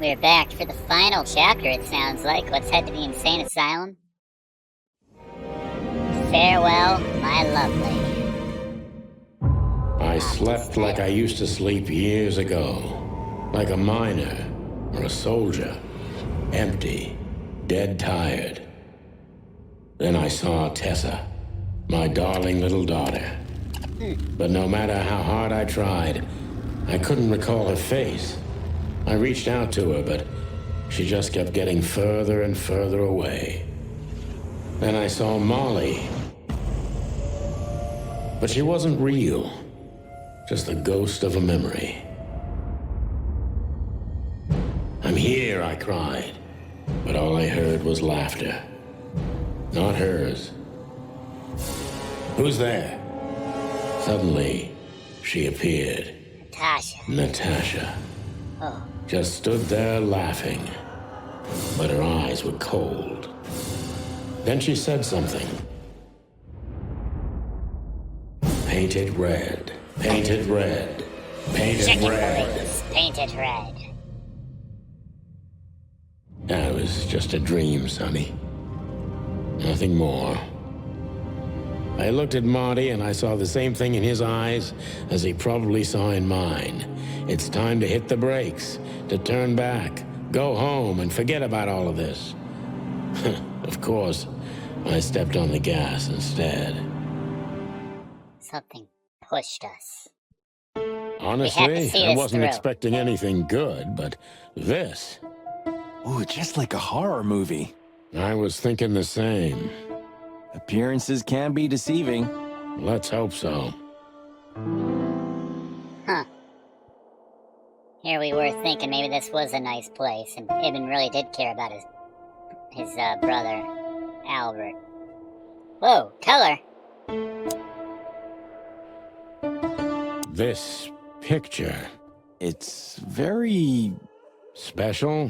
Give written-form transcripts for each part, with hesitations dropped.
We're back for the final chapter, it sounds like. Let's head to the insane asylum. Farewell, my lovely. I slept like I used to sleep years ago. Like a miner or a soldier. Empty, dead tired. Then I saw Tessa, my darling little daughter. But no matter how hard I tried, I couldn't recall her face. I reached out to her, but she just kept getting further and further away. Then I saw Molly. But she wasn't real. Just the ghost of a memory. I'm here, I cried. But all I heard was laughter. Not hers. Who's there? Suddenly, she appeared. Natasha. Oh. Just stood there laughing. But her eyes were cold. Then she said something. Painted red. Painted red. Painted Chicken red. police, painted red. That was just a dream, Sonny. Nothing more. I looked at Marty and I saw the same thing in his eyes as he probably saw in mine. It's time to hit the brakes, to turn back, go home and forget about all of this. Of course, I stepped on the gas instead. Something pushed us. Honestly, I wasn't expecting anything good, but this... Ooh, just like a horror movie. I was thinking the same. Appearances can be deceiving. Let's hope so. Huh. Here we were thinking maybe this was a nice place, and Ibn really did care about his brother, Albert. Whoa, tell her! This picture... It's very... special?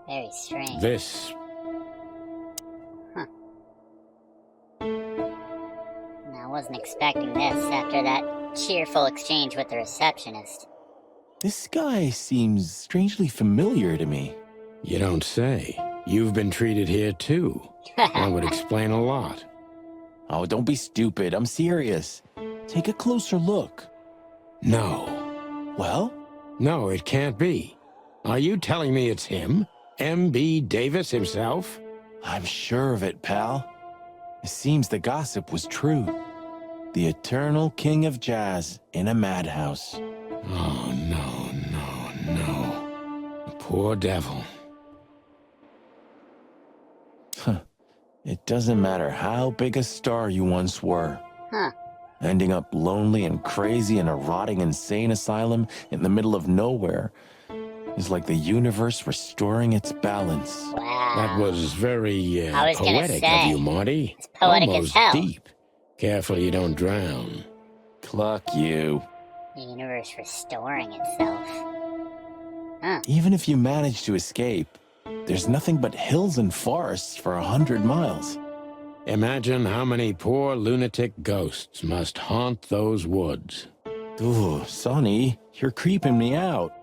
Very strange. This... Huh. I wasn't expecting this after that cheerful exchange with the receptionist. This guy seems strangely familiar to me. You don't say. You've been treated here too. That would explain a lot. Oh, don't be stupid. I'm serious. Take a closer look. No. Well? No, it can't be. Are you telling me it's him? M.B. Davis himself? I'm sure of it, pal. It seems the gossip was true. The eternal king of jazz in a madhouse. Oh, no. The poor devil. Huh. It doesn't matter how big a star you once were. Huh. Ending up lonely and crazy in a rotting insane asylum in the middle of nowhere is like the universe restoring its balance. Wow. That was very poetic of you, Marty. It's poetic Almost as hell. Deep. Careful you don't drown. Cluck you. The universe restoring itself. Huh. Even if you manage to escape, there's nothing but hills and forests for 100 miles. Imagine how many poor lunatic ghosts must haunt those woods. Ooh, Sonny, you're creeping me out.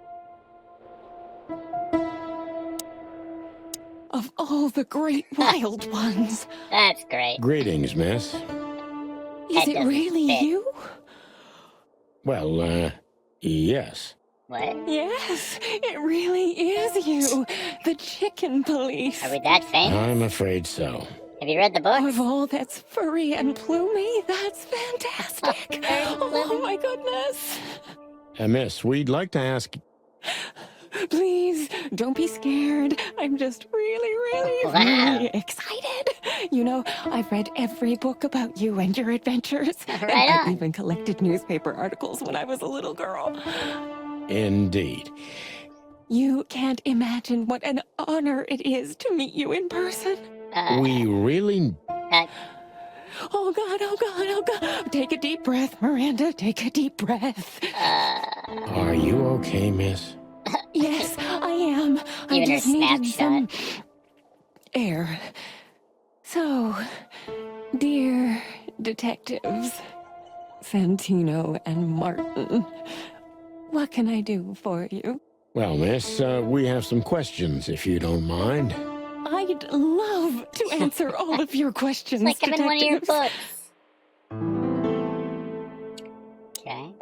Of all the great wild ones. That's great. Greetings, miss. Is it really you? Well, yes. What? Yes, it really is you. The chicken police. Are we that famous? I'm afraid so. Have you read the book? Of all that's furry and plumy, that's fantastic. Oh my goodness. Miss, we'd like to ask... Please, don't be scared. I'm just really excited. You know, I've read every book about you and your adventures. Right I've on. even collected newspaper articles when I was a little girl. Indeed. You can't imagine what an honor it is to meet you in person. We really... Oh God. Take a deep breath, Miranda. Take a deep breath. Are you okay, miss? Yes, I am. I Even her just needed snapshot. some air. So, dear detectives, Santino and Martin, What can I do for you? Well, miss, we have some questions, if you don't mind. I'd love to answer all of your questions, It's like I'm in one of your detectives. books. Okay.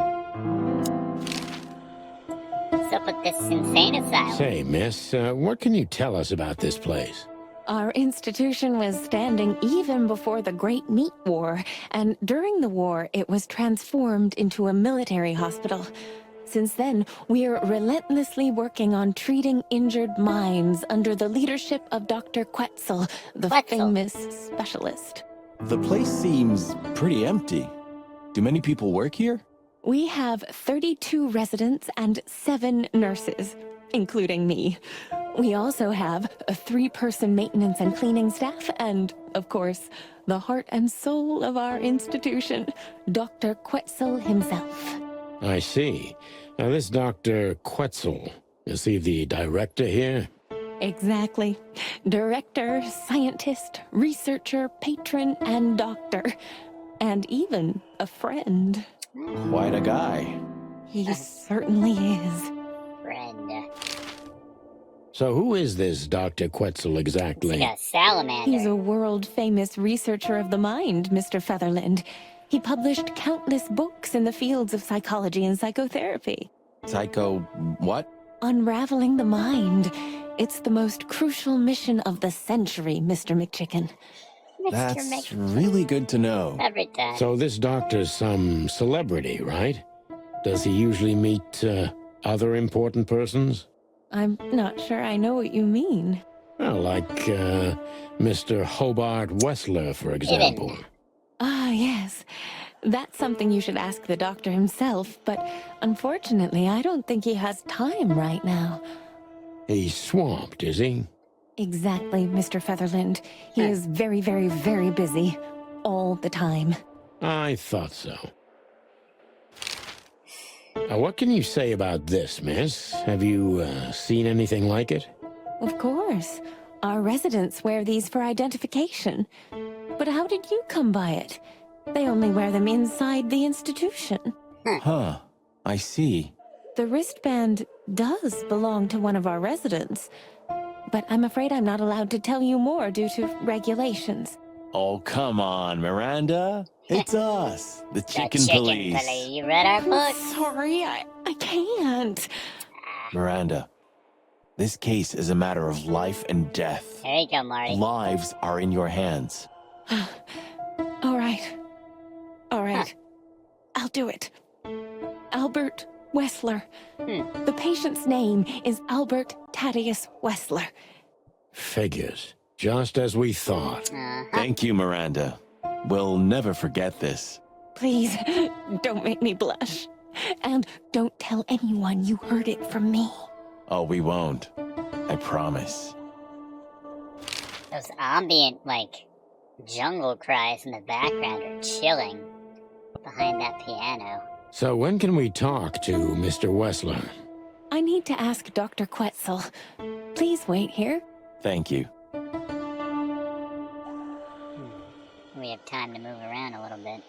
What's up with this insane asylum? Say, miss, what can you tell us about this place? Our institution was standing even before the Great Meat War, and during the war, it was transformed into a military hospital. Since then, we're relentlessly working on treating injured minds under the leadership of Dr. Quetzal, the famous specialist. The place seems pretty empty. Do many people work here? We have 32 residents and 7 nurses, including me. We also have a 3-person maintenance and cleaning staff, and, of course, the heart and soul of our institution, Dr. Quetzal himself. I see. Now, this Dr. Quetzal, is he the director here? Exactly. Director, scientist, researcher, patron, and doctor. And even a friend. Quite a guy. He certainly is. Friend. So who is this Dr. Quetzal exactly? Like a salamander. He's a world-famous researcher of the mind, Mr. Featherland. He published countless books in the fields of psychology and psychotherapy. What? Unraveling the mind. It's the most crucial mission of the century, Mr. McChicken. That's really good to know. Every time. So this doctor's some celebrity, right? Does he usually meet other important persons? I'm not sure I know what you mean. Well, like Mr. Hobart Wessler, for example. Ah, yes. That's something you should ask the doctor himself, but unfortunately, I don't think he has time right now. He's swamped, is he? Exactly, Mr. Featherland. He is very, very, very busy. All the time. I thought so. What can you say about this, miss? Have you seen anything like it? Of course. Our residents wear these for identification. But how did you come by it? They only wear them inside the institution. Huh. I see. The wristband does belong to one of our residents. But I'm afraid I'm not allowed to tell you more due to regulations. Oh, come on, Miranda. It's us, the Chicken Police. You read our book? Sorry, I can't. Miranda, this case is a matter of life and death. There you go, Marty. Lives are in your hands. All right. All right. I'll do it. Albert Wessler. The patient's name is Albert Thaddeus Wessler. Figures. Just as we thought. Thank you, Miranda. We'll never forget this. Please, don't make me blush. And don't tell anyone you heard it from me. Oh, we won't. I promise. Those ambient, jungle cries in the background are chilling behind that piano. So when can we talk to Mr. Wessler? I need to ask Dr. Quetzal. Please wait here. Thank you. We have time to move around a little bit.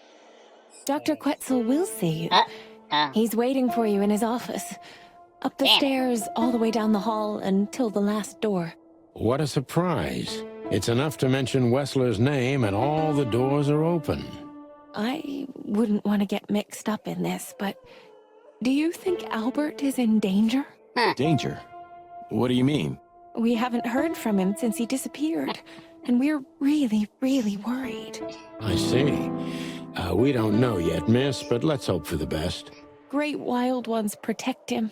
Dr. Quetzal will see you. Oh. He's waiting for you in his office. Up the stairs, all the way down the hall, until the last door. What a surprise. It's enough to mention Wessler's name and all the doors are open. I wouldn't want to get mixed up in this, but do you think Albert is in danger? Danger? What do you mean? We haven't heard from him since he disappeared, and we're really, really worried. I see. We don't know yet, miss, but let's hope for the best. Great wild ones protect him.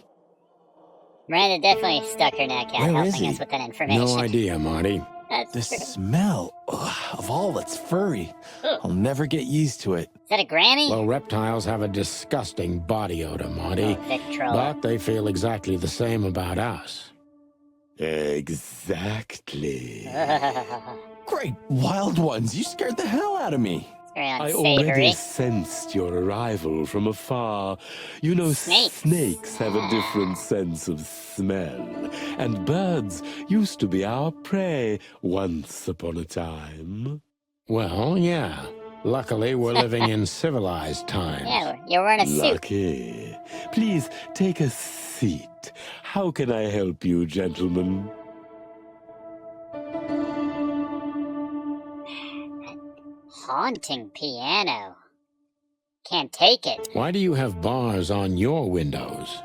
Miranda definitely stuck her neck out Where is helping he? us with that information. No idea, Marty. That's The true. smell of all that's furry. I'll never get used to it. Is that a granny? Well, reptiles have a disgusting body odor, Marty. Victrola. But they feel exactly the same about us. Exactly. Great wild ones, you scared the hell out of me. Very I unsavory. already sensed your arrival from afar. You know, Snakes. have a different sense of smell. And birds used to be our prey once upon a time. Well, yeah. Luckily, we're living in civilized times. Yeah, you're wearing a suit. Lucky. Please take a seat. How can I help you, gentlemen? Haunting piano. Can't take it. Why do you have bars on your windows?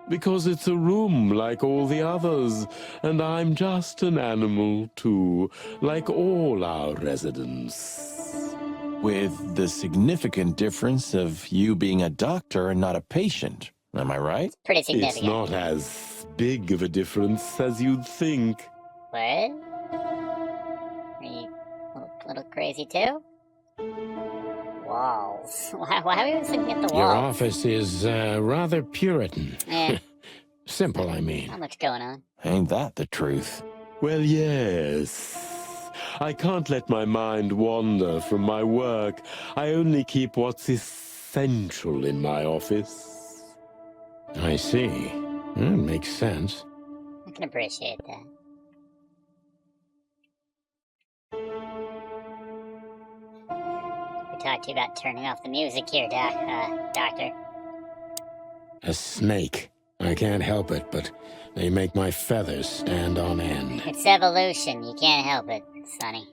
Because it's a room like all the others, and I'm just an animal, too, like all our residents. With the significant difference of you being a doctor and not a patient. Am I right? Pretty It's significant. not as big of a difference as you'd think. What? Are you a little crazy too? Walls. Why are we always looking at the Your walls? office is rather Puritan. Eh, Simple, I mean. not much going on. Ain't that the truth? Well, yes. I can't let my mind wander from my work. I only keep what's essential in my office. I see. Makes sense. I can appreciate that. We talked to you about turning off the music here, Doctor. A snake. I can't help it, but they make my feathers stand on end. It's evolution. You can't help it, Sonny.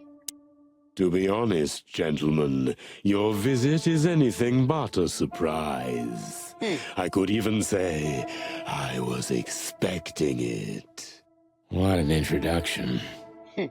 To be honest, gentlemen, your visit is anything but a surprise. I could even say I was expecting it. What an introduction.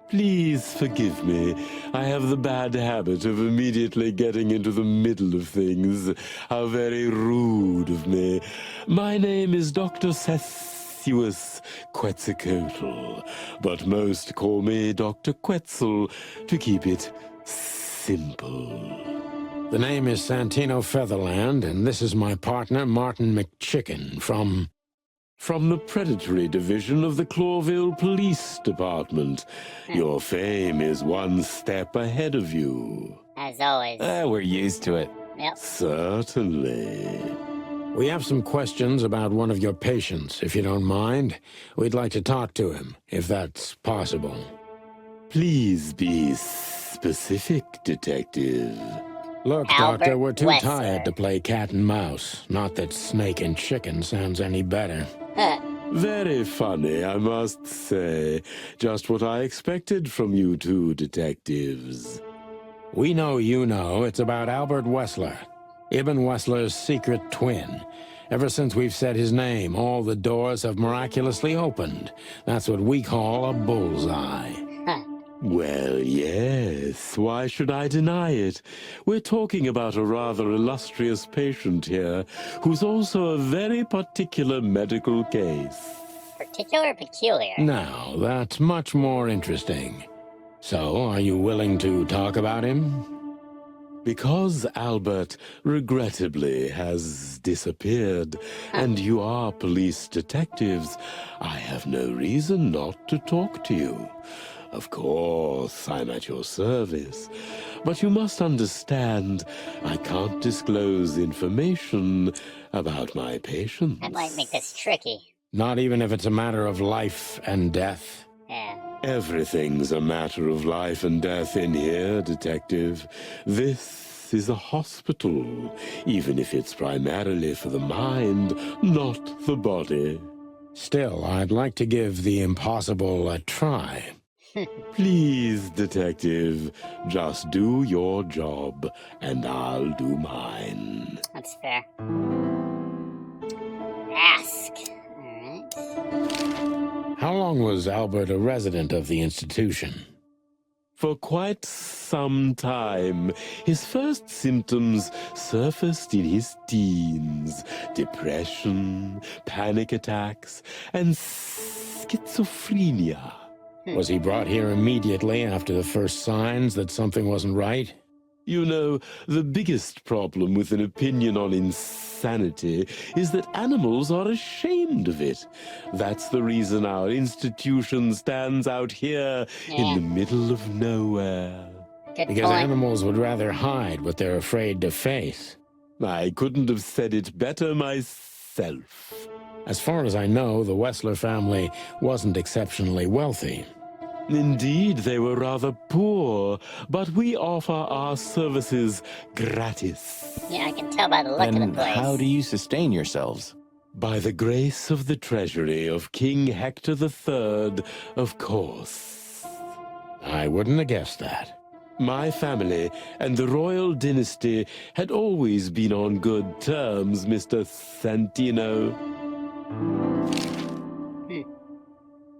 Please forgive me. I have the bad habit of immediately getting into the middle of things. How very rude of me. My name is Dr. Sessuous Quetzalcoatl, but most call me Dr. Quetzal to keep it simple. The name is Santino Featherland, and this is my partner, Martin McChicken, from the predatory division of the Clawville Police Department. Your fame is one step ahead of you. As always. We're used to it. Yep. Certainly. We have some questions about one of your patients, if you don't mind. We'd like to talk to him, if that's possible. Please be specific, Detective. Look, Albert Doctor, we're too Wessler. tired to play cat and mouse. Not that snake and chicken sounds any better. Very funny, I must say. Just what I expected from you two detectives. We know you know it's about Albert Wessler, Ibn Wessler's secret twin. Ever since we've said his name, all the doors have miraculously opened. That's what we call a bullseye. Well, yes. Why should I deny it? We're talking about a rather illustrious patient here, who's also a very particular medical case. Particular or peculiar? Now, that's much more interesting. So, are you willing to talk about him? Because Albert, regrettably, has disappeared, and you are police detectives, I have no reason not to talk to you. Of course, I'm at your service, but you must understand, I can't disclose information about my patients. That might make this tricky. Not even if it's a matter of life and death. Yeah. Everything's a matter of life and death in here, Detective. This is a hospital, even if it's primarily for the mind, not the body. Still, I'd like to give the impossible a try. Please, Detective, just do your job, and I'll do mine. That's fair. Ask. Alright. How long was Albert a resident of the institution? For quite some time, his first symptoms surfaced in his teens. Depression, panic attacks, and schizophrenia. Was he brought here immediately after the first signs that something wasn't right? You know, the biggest problem with an opinion on insanity is that animals are ashamed of it. That's the reason our institution stands out here in the middle of nowhere. Good Because point. animals would rather hide what they're afraid to face. I couldn't have said it better myself. As far as I know, the Wessler family wasn't exceptionally wealthy. Indeed, they were rather poor, but we offer our services gratis. Yeah, I can tell by the look of the And place. how do you sustain yourselves? By the grace of the treasury of King Hector III, of course. I wouldn't have guessed that. My family and the royal dynasty had always been on good terms, Mr. Santino.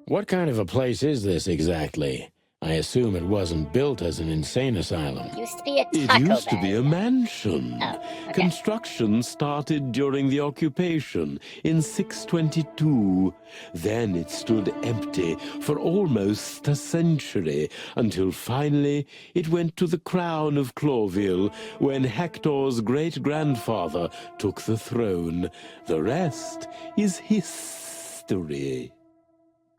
What kind of a place is this exactly? I assume it wasn't built as an insane asylum. Used to be a It taco used to be a bag. mansion. Oh, okay. Construction started during the occupation in 622. Then it stood empty for almost a century, until finally it went to the crown of Cloville when Hector's great-grandfather took the throne. The rest is history.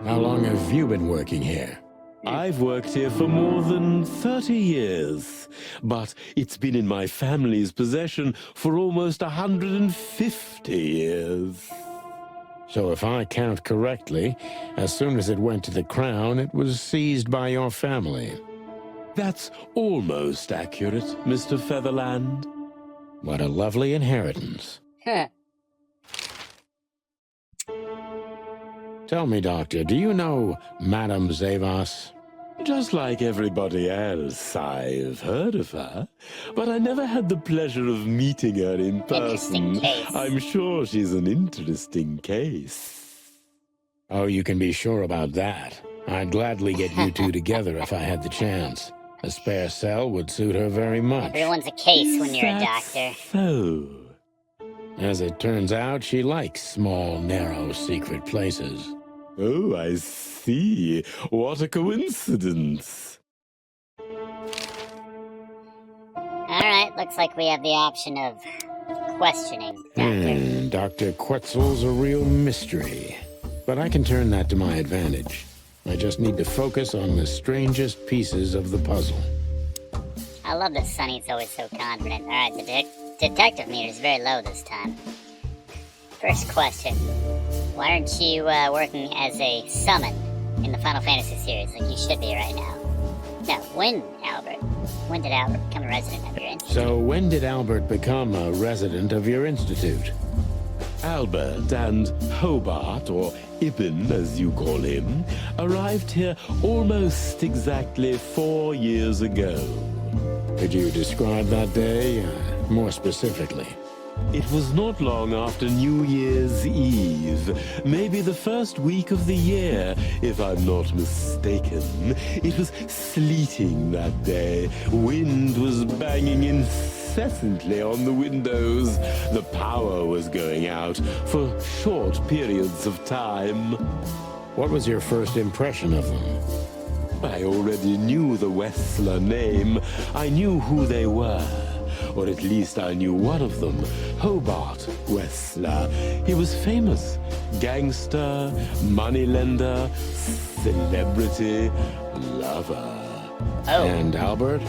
How long have you been working here? I've worked here for more than 30 years, but it's been in my family's possession for almost 150 years. So if I count correctly, as soon as it went to the crown, it was seized by your family. That's almost accurate, Mr. Featherland. What a lovely inheritance. Huh. Tell me, Doctor, do you know Madame Zavas? Just like everybody else, I've heard of her, but I never had the pleasure of meeting her in Interesting person. case. I'm sure she's an interesting case. Oh, you can be sure about that. I'd gladly get you two together if I had the chance. A spare cell would suit her very much. Everyone's a case when you're a Is doctor. that so? As it turns out, she likes small, narrow, secret places. Oh, I see. What a coincidence. Alright, looks like we have the option of questioning Doctor. Dr. Quetzal's a real mystery. But I can turn that to my advantage. I just need to focus on the strangest pieces of the puzzle. I love that Sonny's always so confident. Alright, the detective meter's very low this time. First question. Why aren't you working as a summon in the Final Fantasy series like you should be right now? No, when did Albert become a resident of your institute? So when did Albert become a resident of your institute? Albert and Hobart, or Ibn as you call him, arrived here almost exactly 4 years ago. Could you describe that day more specifically? It was not long after New Year's Eve, maybe the first week of the year, if I'm not mistaken. It was sleeting that day. Wind was banging incessantly on the windows. The power was going out for short periods of time. What was your first impression of them? I already knew the Wessler name. I knew who they were. Or at least I knew one of them, Hobart Wessler. He was famous. Gangster, moneylender, celebrity, lover. Oh, And Albert?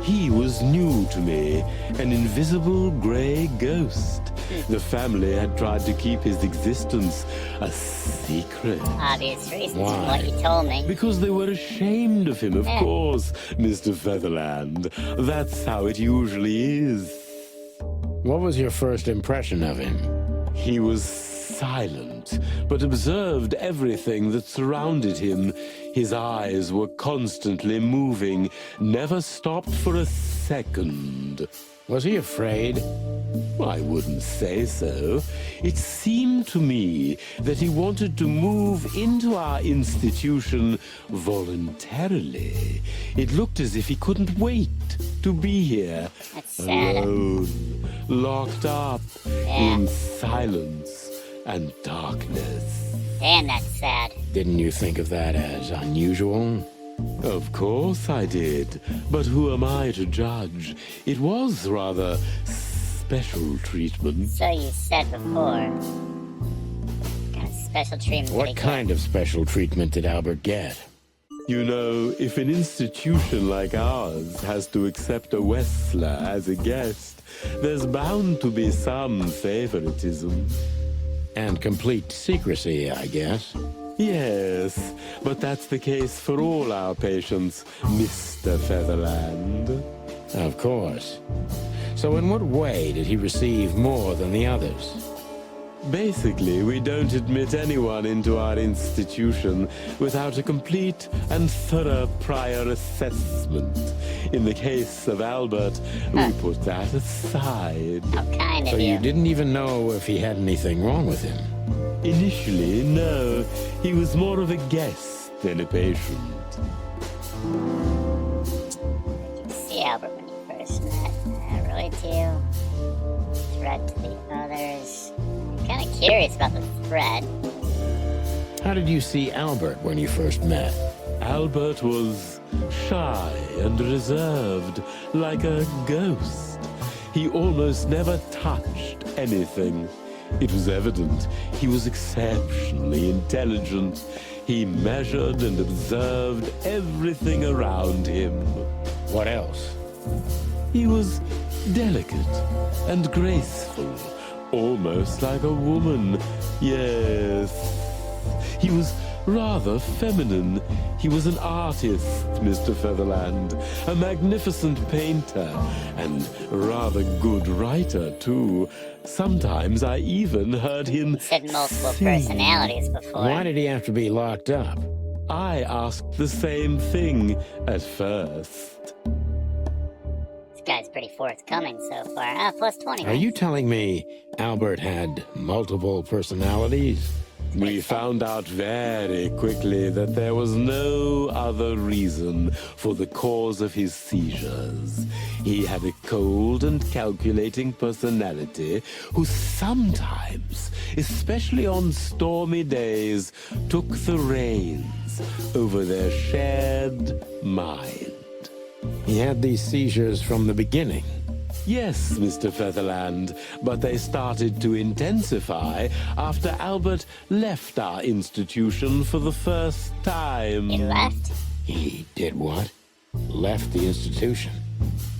He was new to me, an invisible gray ghost. The family had tried to keep his existence a secret. obvious reasons from Why? what you told me. Because they were ashamed of him, of Yeah. course, Mr. Featherland. That's how it usually is. What was your first impression of him? He was silent, but observed everything that surrounded him. His eyes were constantly moving, never stopped for a second. Was he afraid? I wouldn't say so. It seemed to me that he wanted to move into our institution voluntarily. It looked as if he couldn't wait to be here, That's sad. alone, locked up Yeah. in silence and darkness. Damn, that's sad. Didn't you think of that as unusual? Of course I did, but who am I to judge? It was rather special treatment. So you said before. What kind of special treatment did he What get? kind of special treatment did Albert get? You know, if an institution like ours has to accept a Wessler as a guest, there's bound to be some favoritism. And complete secrecy, I guess. Yes, but that's the case for all our patients, Mr. Featherland. Of course. So in what way did he receive more than the others? Basically, we don't admit anyone into our institution without a complete and thorough prior assessment. In the case of Albert, we put that aside. How kind So of you didn't even know if he had anything wrong with him? Initially, no. He was more of a guest than a patient. See Albert when you first met. Relate to you. Threat to the others. I'm kind of curious about the threat. How did you see Albert when you first met? Albert was shy and reserved, like a ghost. He almost never touched anything. It was evident he was exceptionally intelligent. He measured and observed everything around him. What else? He was delicate and graceful, almost like a woman. Yes, he was rather feminine. He was an artist, Mr. Featherland, a magnificent painter, and rather good writer, too. Sometimes I even heard him Said multiple sing. personalities before. Why did he have to be locked up? I asked the same thing at first. This guy's pretty forthcoming so far. Plus 20. Are you telling me Albert had multiple personalities? We found out very quickly that there was no other reason for the cause of his seizures. He had a cold and calculating personality who sometimes, especially on stormy days, took the reins over their shared mind. He had these seizures from the beginning. Yes, Mr. Featherland, but they started to intensify after Albert left our institution for the first time. He left? He did what? Left the institution?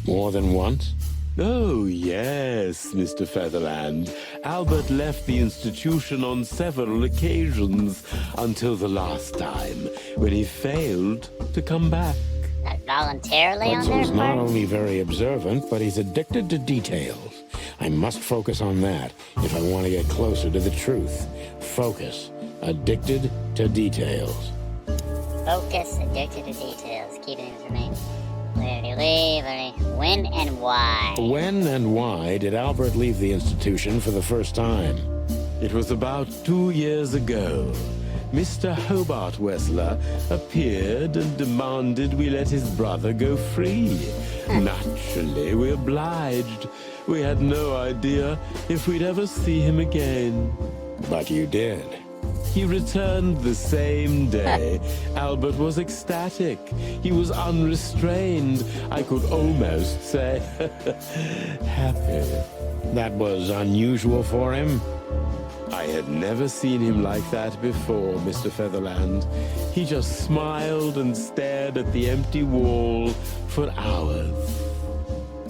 More than once? Oh, yes, Mr. Featherland. Albert left the institution on several occasions until the last time, when he failed to come back. Not voluntarily on their Quetzal's not part? only very observant, but he's addicted to details. I must focus on that if I want to get closer to the truth. Focus. Addicted to details. Focus, addicted to details. Keeping it for me. Where did he leave? When and why? When and why did Albert leave the institution for the first time? It was about 2 years ago. Mr. Albert Wessler appeared and demanded we let his brother go free. Naturally, we obliged. We had no idea if we'd ever see him again. But you did. He returned the same day. Albert was ecstatic. He was unrestrained. I could almost say happy. That was unusual for him? I had never seen him like that before, Mr. Featherland. He just smiled and stared at the empty wall for hours.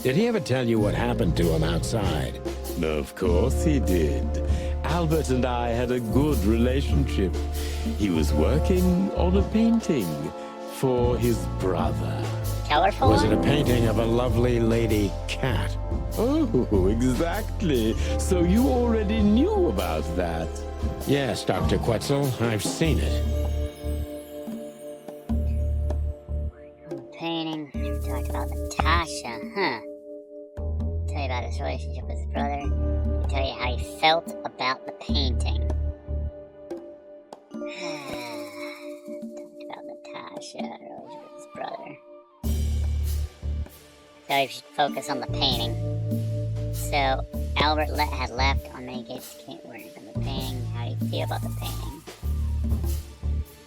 Did he ever tell you what happened to him outside? Of course he did. Albert and I had a good relationship. He was working on a painting for his brother. Colorful? Was it a painting of a lovely lady cat? Oh, exactly. So you already knew about that. Yes, Dr. Quetzal, I've seen it. Painting. We talked about Natasha, huh? Tell you about his relationship with his brother. He'll tell you how he felt about the painting. Talked about Natasha, relationship with his brother. So you should focus on the painting. So Albert had left on many cases. Can't work on the painting. How do you feel about the painting?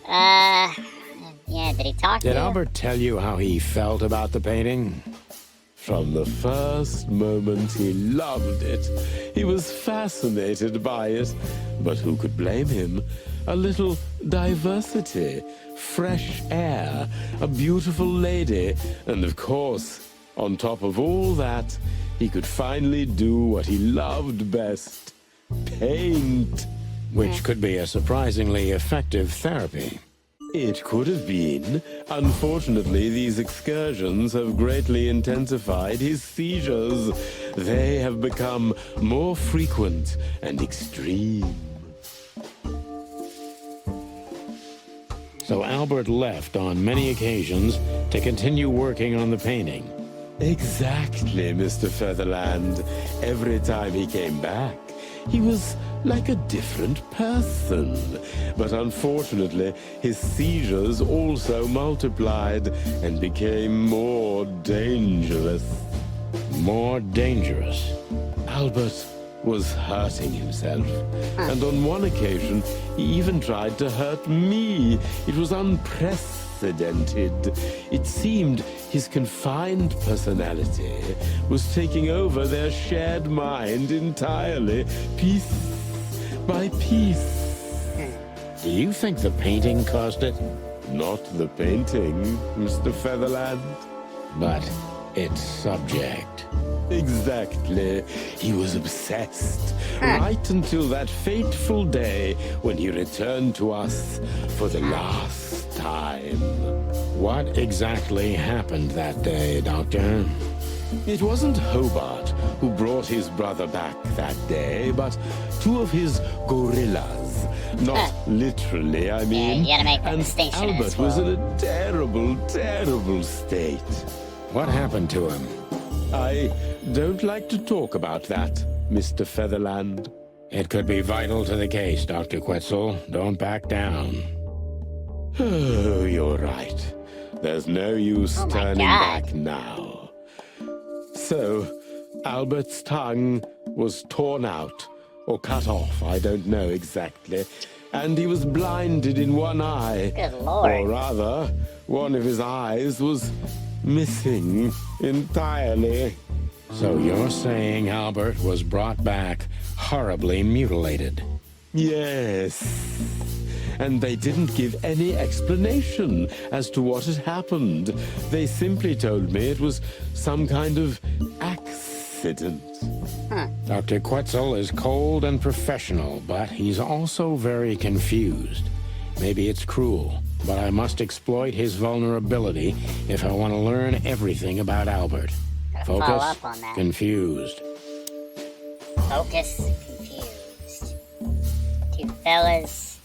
Yeah. Did he talk to you? Did Albert tell you how he felt about the painting? From the first moment, he loved it. He was fascinated by it. But who could blame him? A little diversity, fresh air, a beautiful lady, and of course, on top of all that, he could finally do what he loved best: paint. which could be a surprisingly effective therapy. It could have been. Unfortunately, these excursions have greatly intensified his seizures. They have become more frequent and extreme. So Albert left on many occasions to continue working on the painting. Exactly, Mr. Featherland. Every time he came back, he was like a different person. But unfortunately, his seizures also multiplied and became more dangerous. More dangerous. Albert was hurting himself, and on one occasion, he even tried to hurt me. It was unprecedented. It seemed his confined personality was taking over their shared mind entirely, piece by piece. Do you think the painting caused it? Not the painting, Mr. Featherland. But its subject. Exactly. He was obsessed. Right until that fateful day when he returned to us for the last time. What exactly happened that day, Doctor? It wasn't Hobart who brought his brother back that day, but two of his gorillas. Not literally, I mean. Yeah, you gotta make that and distinction in Albert this was in world. a terrible, terrible state. What happened to him? I don't like to talk about that, Mr. Featherland. It could be vital to the case, Dr. Quetzal. Don't back down. Oh, you're right. There's no use Oh my turning God. back now. So, Albert's tongue was torn out, or cut off, I don't know exactly, and he was blinded in one eye. Good Lord. Or rather, one of his eyes was missing entirely. So you're saying Albert was brought back horribly mutilated? Yes. And they didn't give any explanation as to what had happened. They simply told me it was some kind of accident. Dr. Quetzal is cold and professional, but he's also very confused. Maybe it's cruel, but I must exploit his vulnerability if I want to learn everything about Albert. Gotta follow Focus, up on that. confused. Focus, confused. Two fellas.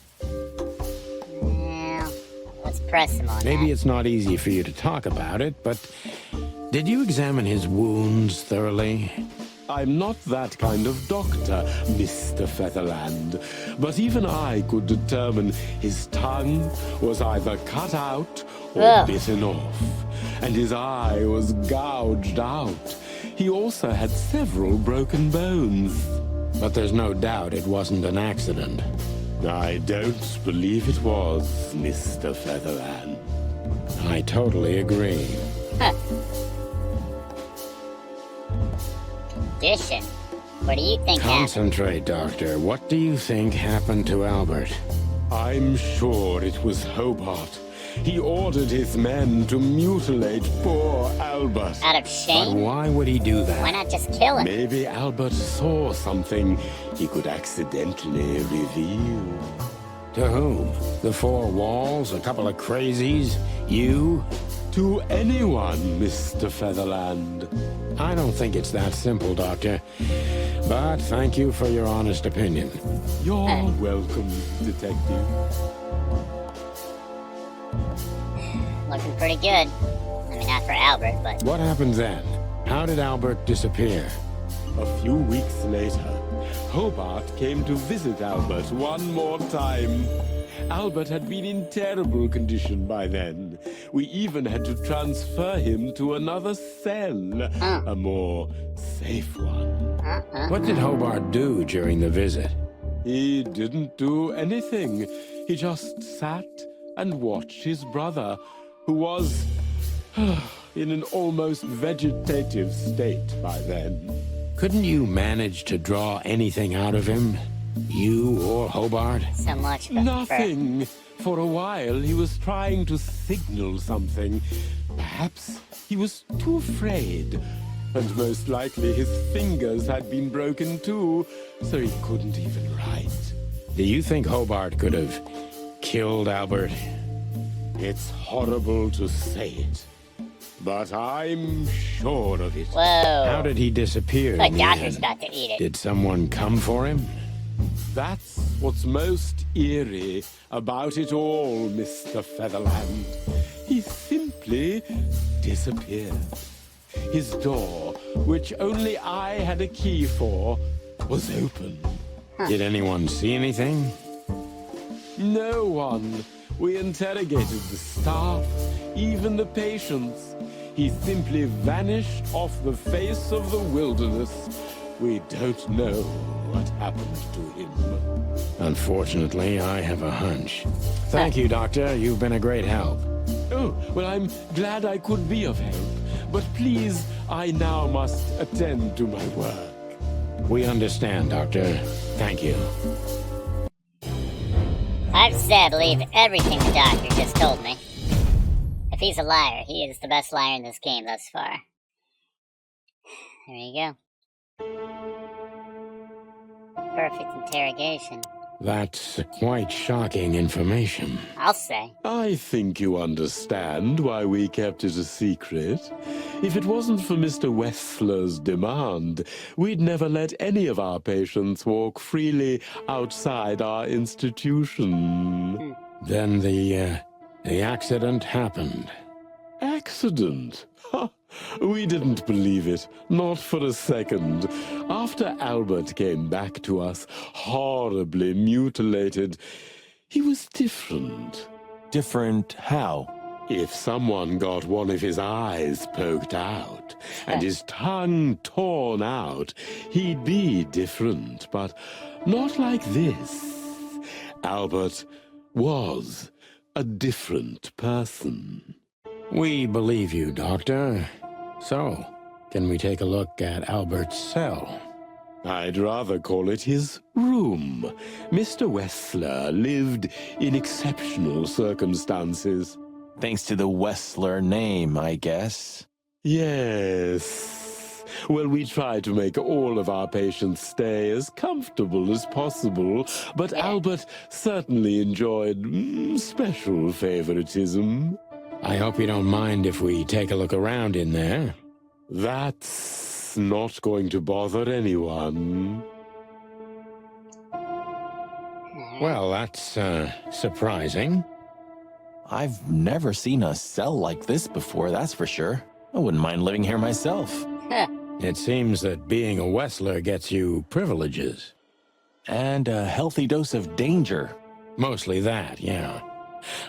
Well, let's press him on Maybe that. it's not easy for you to talk about it, but did you examine his wounds thoroughly? I'm not that kind of doctor, Mr. Featherland, but even I could determine his tongue was either cut out or Ugh. bitten off, and his eye was gouged out. He also had several broken bones. But there's no doubt it wasn't an accident. I don't believe it was, Mr. Featherland. I totally agree. Condition. What do you think happened? Concentrate, Doctor. What do you think happened to Albert? I'm sure it was Hobart. He ordered his men to mutilate poor Albert. Out of But shame? why would he do Why that? not just kill him? Maybe Albert saw something he could accidentally reveal. To whom? The four walls? A couple of crazies? You? To anyone, Mr. Featherland. I don't think it's that simple, Doctor. But thank you for your honest opinion. You're welcome, Detective. Looking pretty good. I mean, not for Albert, but What happened then? How did Albert disappear? A few weeks later, Hobart came to visit Albert one more time. Albert had been in terrible condition by then. We even had to transfer him to another cell, a more safe one. What did Hobart do during the visit? He didn't do anything. He just sat and watched his brother, who was in an almost vegetative state by then. Couldn't you manage to draw anything out of him? You or Hobart? so much for Nothing. For a while, he was trying to signal something. Perhaps he was too afraid. And most likely his fingers had been broken too, so he couldn't even write. Do you think Hobart could have killed Albert? It's horrible to say it, but I'm sure of it. Whoa. How did he disappear? The in the doctor's end? about to eat it. Did someone come for him? That's what's most eerie about it all, Mr. Featherland. He simply disappeared. His door, which only I had a key for, was open. Did anyone see anything? No one. We interrogated the staff, even the patients. He simply vanished off the face of the wilderness. We don't know what happened to him. Unfortunately, I have a hunch. Thank you, Doctor. You've been a great help. Oh, well, I'm glad I could be of help. But please, I now must attend to my work. We understand, Doctor. Thank you. I've said leave everything the doctor just told me. If he's a liar, he is the best liar in this game thus far. There you go. Perfect interrogation. That's quite shocking information. I'll say. I think you understand why we kept it a secret. If it wasn't for Mr. Wessler's demand, we'd never let any of our patients walk freely outside our institution. Then the accident happened. Accident? Ha! We didn't believe it, not for a second. After Albert came back to us, horribly mutilated, he was different. Different how? If someone got one of his eyes poked out and his tongue torn out, he'd be different, but not like this. Albert was a different person. We believe you, Doctor. So, can we take a look at Albert's cell? I'd rather call it his room. Mr. Wessler lived in exceptional circumstances. Thanks to the Wessler name, I guess. Yes. Well, we try to make all of our patients stay as comfortable as possible, but Albert certainly enjoyed special favoritism. I hope you don't mind if we take a look around in there. That's not going to bother anyone. Well, that's surprising. I've never seen a cell like this before, that's for sure. I wouldn't mind living here myself. It seems that being a Wessler gets you privileges. And a healthy dose of danger. Mostly that, yeah.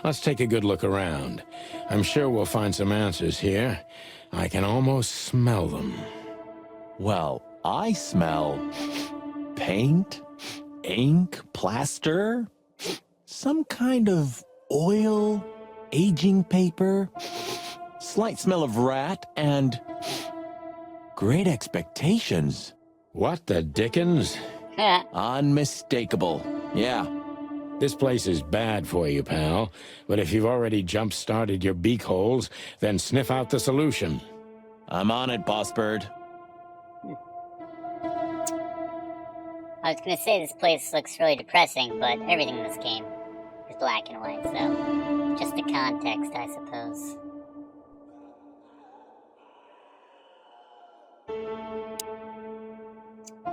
Let's take a good look around. I'm sure we'll find some answers here. I can almost smell them. Well, I smell paint, ink, plaster, some kind of oil, aging paper, slight smell of rat, and great expectations. What the dickens? Unmistakable. Yeah. This place is bad for you, pal. But if you've already jump-started your beak holes, then sniff out the solution. I'm on it, Boss Bird. I was gonna say this place looks really depressing, but everything in this game is black and white, so just the context, I suppose.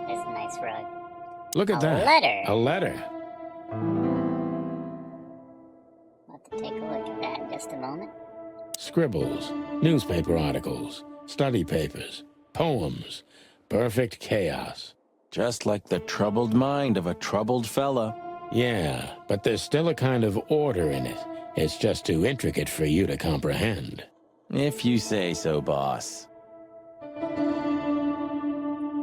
There's a nice rug. Look at that. Letter. A letter. I'll have to take a look at that in just a moment. Scribbles, newspaper articles, study papers, poems. Perfect chaos. Just like the troubled mind of a troubled fella. Yeah, but there's still a kind of order in it. It's just too intricate for you to comprehend. If you say so, boss.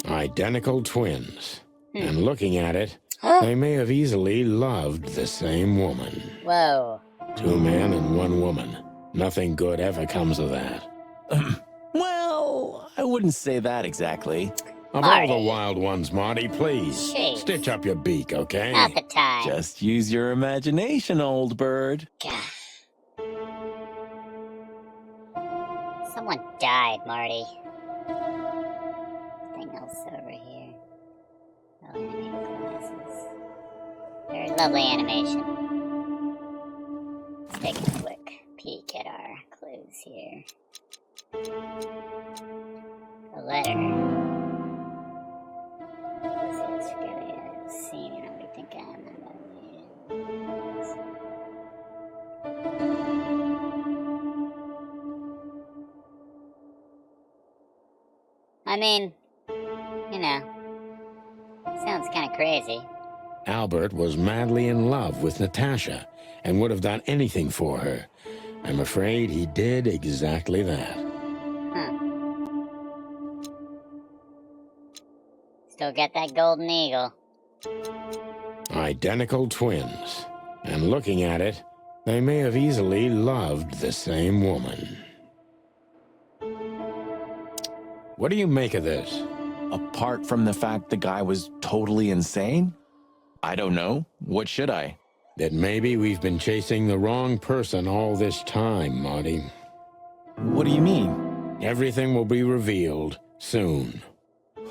Identical twins. And looking at it, they may have easily loved the same woman. Whoa. 2 men and 1 woman. Nothing good ever comes of that. Well, I wouldn't say that exactly. Of all the wild ones, Marty, please, Jeez. stitch up your beak, okay? Not the time. Just use your imagination, old bird. God. Someone died, Marty. Anything else over here? Oh, I need glasses. Very lovely animation. Let's take a quick peek at our clues here. A letter. This is really a scene, you know, we think I'm I mean, you know, sounds kind of crazy. Albert was madly in love with Natasha and would have done anything for her. I'm afraid he did exactly that. Huh. Still got that golden eagle. Identical twins. And looking at it, they may have easily loved the same woman. What do you make of this? Apart from the fact the guy was totally insane? I don't know. What should I? That maybe we've been chasing the wrong person all this time, Marty. What do you mean? Everything will be revealed soon.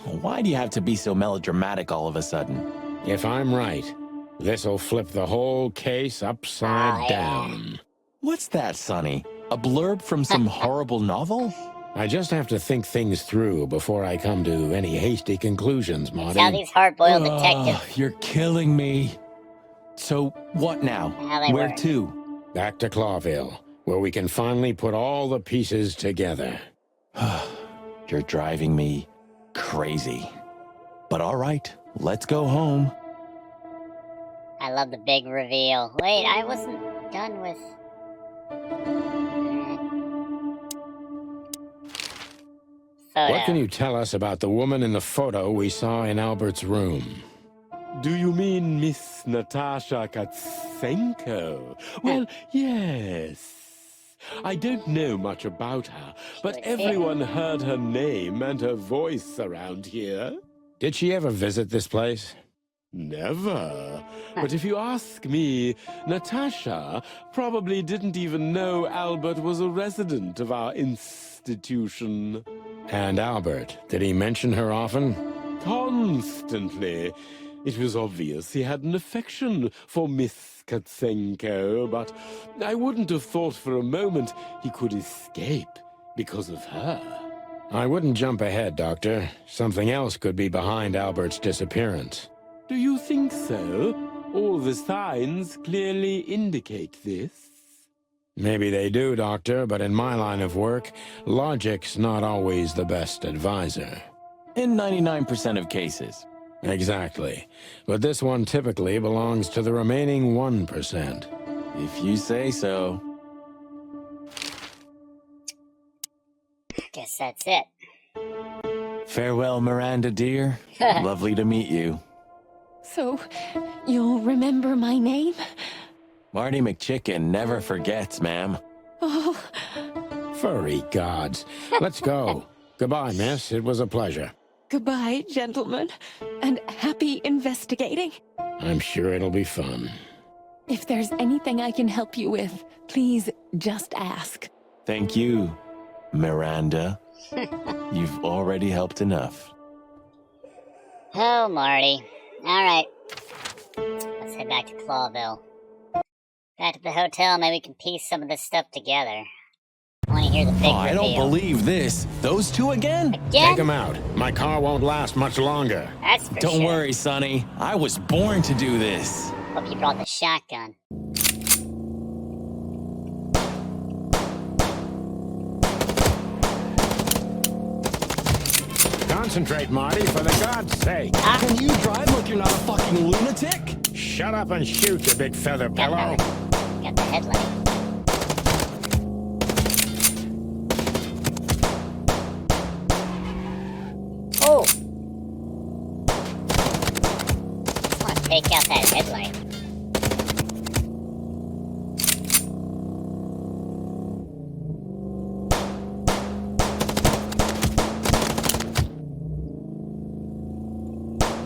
Why do you have to be so melodramatic all of a sudden? If I'm right, this'll flip the whole case upside down. What's that, Sonny? A blurb from some horrible novel? I just have to think things through before I come to any hasty conclusions, Marty. How these hard-boiled detectives. You're killing me. So, what now? How they Where work. to? Back to Clawville, where we can finally put all the pieces together. You're driving me crazy. But all right, let's go home. I love the big reveal. Wait, I wasn't done with... Photo. What can you tell us about the woman in the photo we saw in Albert's room? Do you mean Miss Natasha Quetzalcoatl? Well, yes. I don't know much about her, but looks everyone heard her name and her voice around here. Did she ever visit this place? Never. But if you ask me, Natasha probably didn't even know Albert was a resident of our institution. And Albert, did he mention her often? Constantly. It was obvious he had an affection for Miss Quetzalcoatl, but I wouldn't have thought for a moment he could escape because of her. I wouldn't jump ahead, Doctor. Something else could be behind Albert's disappearance. Do you think so? All the signs clearly indicate this. Maybe they do, Doctor, but in my line of work, logic's not always the best advisor. In 99% of cases. Exactly. But this one typically belongs to the remaining 1%. If you say so. Guess that's it. Farewell, Miranda, dear. Lovely to meet you. So, you'll remember my name? Marty McChicken never forgets, ma'am. Oh, Furry gods. Let's go. Goodbye, miss. It was a pleasure. goodbye, gentlemen, and happy investigating. I'm sure it'll be fun. If there's anything I can help you with, please just ask. Thank you, Miranda. You've already helped enough. Oh, Marty. Alright. Let's head back to Clawville. Back to the hotel, maybe we can piece some of this stuff together. I want to hear the big reveal. I don't believe this. Those two again? Again? Take him out. My car won't last much longer. That's for Don't sure. worry, Sonny. I was born to do this. Hope you brought the shotgun. Concentrate, Marty, for the God's sake. Can you drive like you're not a fucking lunatic? Shut up and shoot, you big feather pillow. Got the headlight. Oh! Just want to take out that headlight.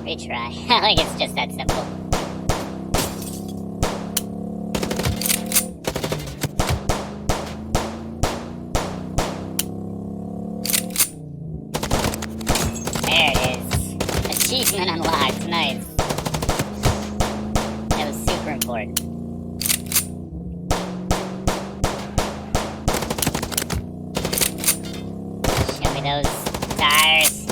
Retry. I think it's just that simple. There it is. Achievement unlocked. Nice. That important. Show me those tires.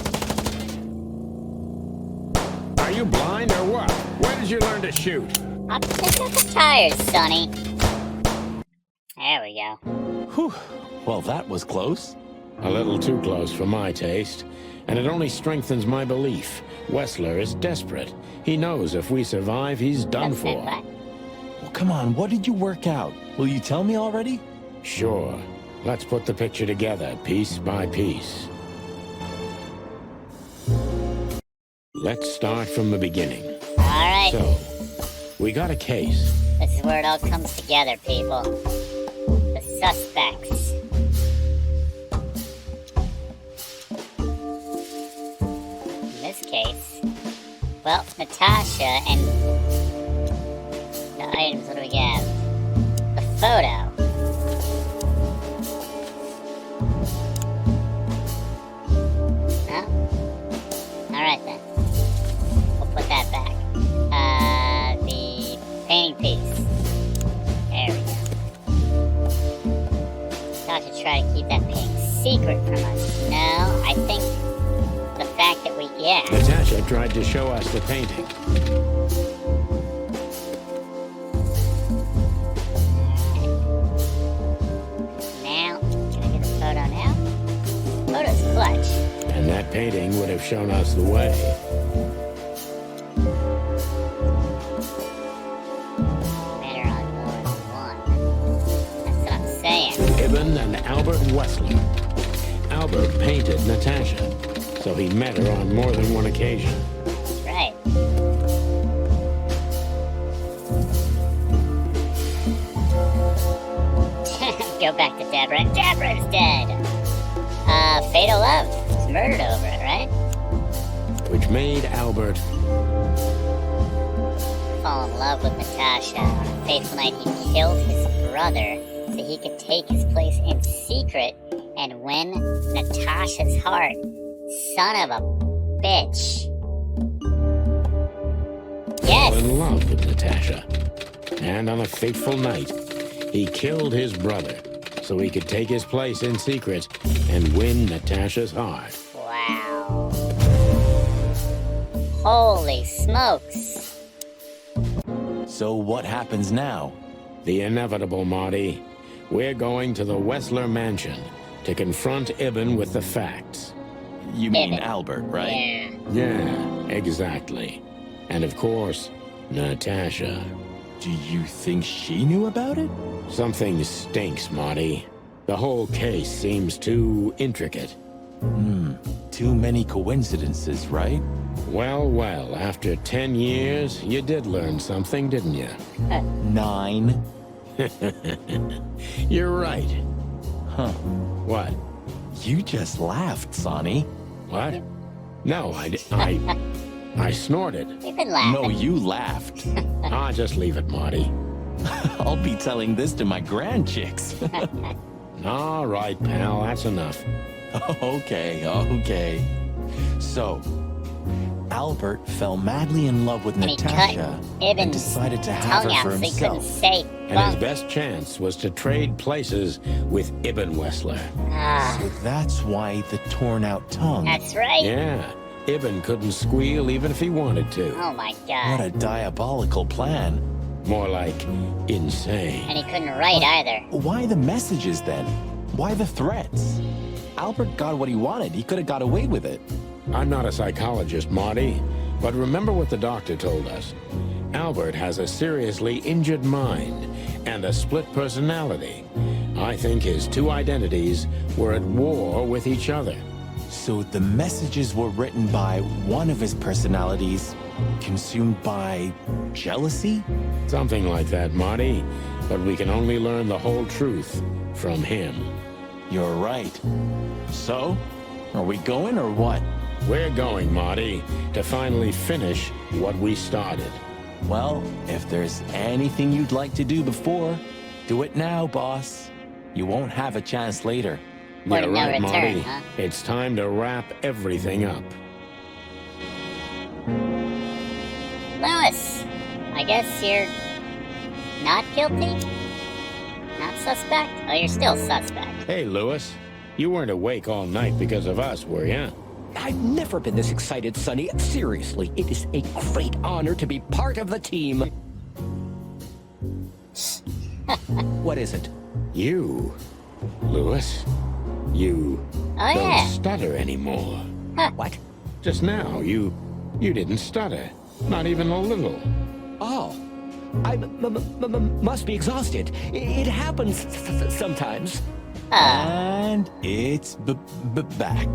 Are you blind or what? When did you learn to shoot? I'll check out the tires, Sonny. There we go. Whew. Well, that was close. A little too close for my taste. And it only strengthens my belief. Wessler is desperate. He knows if we survive, he's done That's for. that. Well, come on, what did you work out? Will you tell me already? Sure. Let's put the picture together, piece by piece. Let's start from the beginning. Alright, So, we got a case. this is where it all comes together, people. The suspects. In this case, well, Natasha and the items, what do we got? The photo. Huh? Alright then. We'll put that back. The painting piece. There we go. Thought to try to keep that painting secret from us. No, I think the fact that yeah. Natasha tried to show us the painting. Now, can I get a photo now? Photo's clutch. And that painting would have shown us the way. Better on more than one. That's what I'm saying. Ibn and Albert Wessler. Albert painted Natasha, so he met her on more than one occasion. That's right. Go back to Deborah. Deborah's dead. Fatal love. He's murdered over it, right? Which made Albert Fall in love with Natasha. On a fateful night, he killed his brother so he could take his place in secret and win Natasha's heart. Son of a bitch. Yes. fell in love with Natasha. And on a fateful night, he killed his brother so he could take his place in secret and win Natasha's heart. Wow. Holy smokes. So what happens now? The inevitable, Marty. We're going to the Wessler mansion to confront Ibn with the facts. You mean Ibn. Albert, right? Yeah. Yeah, exactly. And of course, Natasha. Do you think she knew about it? Something stinks, Marty. The whole case seems too intricate. Too many coincidences, right? Well, well, after 10 years, you did learn something, didn't you? 9. You're right. Huh. What? You just laughed, Sonny. What? No, I snorted. We've been laughing. No, you laughed. Just leave it, Marty. I'll be telling this to my grandchicks. All right, pal, that's enough. Okay. So, Albert fell madly in love with And he Natasha cut Ibn's and decided to have tongue her out for so he couldn't himself. say And his bunk. best chance was to trade places with Ibn Wessler. Ah, So that's why the torn out tongue. that's right. Yeah, Ibn couldn't squeal even if he wanted to. Oh my What god. a diabolical plan. More like insane. And he couldn't write either. Why the messages then? Why the threats? Albert got what he wanted. He could have got away with it. I'm not a psychologist, Marty, but remember what the doctor told us. Albert has a seriously injured mind and a split personality. I think his two identities were at war with each other. So the messages were written by one of his personalities, consumed by jealousy? Something like that, Marty. But we can only learn the whole truth from him. You're right. So, are we going or what? We're going, Marty, to finally finish what we started. Well, if there's anything you'd like to do before, do it now, boss. You won't have a chance later. Point of no return, Marty. huh? It's time to wrap everything up. Lewis, I guess you're Not guilty? Not suspect? Oh, you're still suspect. Hey, Lewis. You weren't awake all night because of us, were you? I've never been this excited, Sonny. Seriously, it is a great honor to be part of the team. What is it? You, Lewis. You Oh, yeah. don't stutter anymore. What? Just now, you didn't stutter. Not even a little. Oh, I must be exhausted. It happens sometimes. And it's back.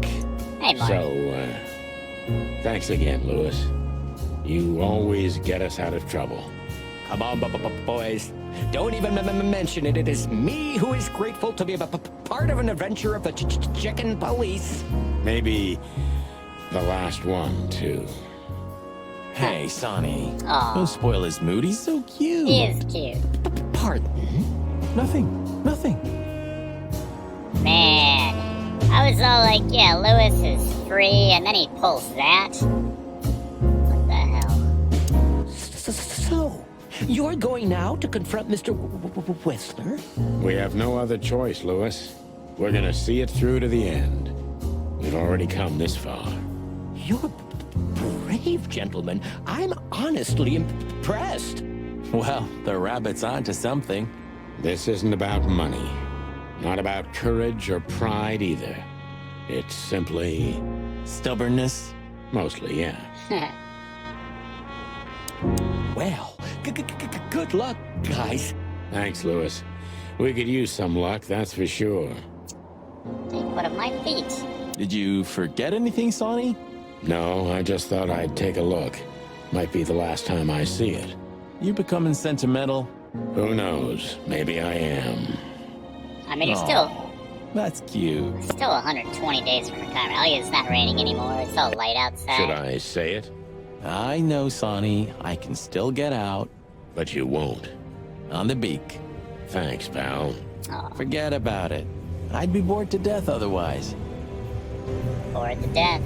Hey, Marty. So, thanks again, Lewis. You always get us out of trouble. Come on, boys. Don't even mention it. It is me who is grateful to be a part of an adventure of the chicken police. Maybe the last one, too. Hey, Sonny. Aw. Don't spoil his mood. He's so cute. He is cute. Pardon? Nothing. Man. I was all like, yeah, Lewis is free, and then he pulls that. What the hell? So, you're going now to confront Mr. Wessler? We have no other choice, Lewis. We're gonna see it through to the end. We've already come this far. You're brave, gentlemen. I'm honestly impressed. Well, the rabbit's onto something. This isn't about money. Not about courage or pride either. It's simply... Stubbornness. mostly, yeah. Well, good luck, guys. Thanks, Lewis. We could use some luck, that's for sure. Take one of my feet. Did you forget anything, Sonny? No, I just thought I'd take a look. Might be the last time I see it. You becoming sentimental? Who knows? Maybe I am. I mean, you're Aw, that's cute. still 120 days from retirement. Oh, yeah, it's not raining anymore. It's all light outside. Should I say it? I know, Sonny. I can still get out. But you won't. On the beak. Thanks, pal. Oh, Forget about it. I'd be bored to death otherwise. bored to death.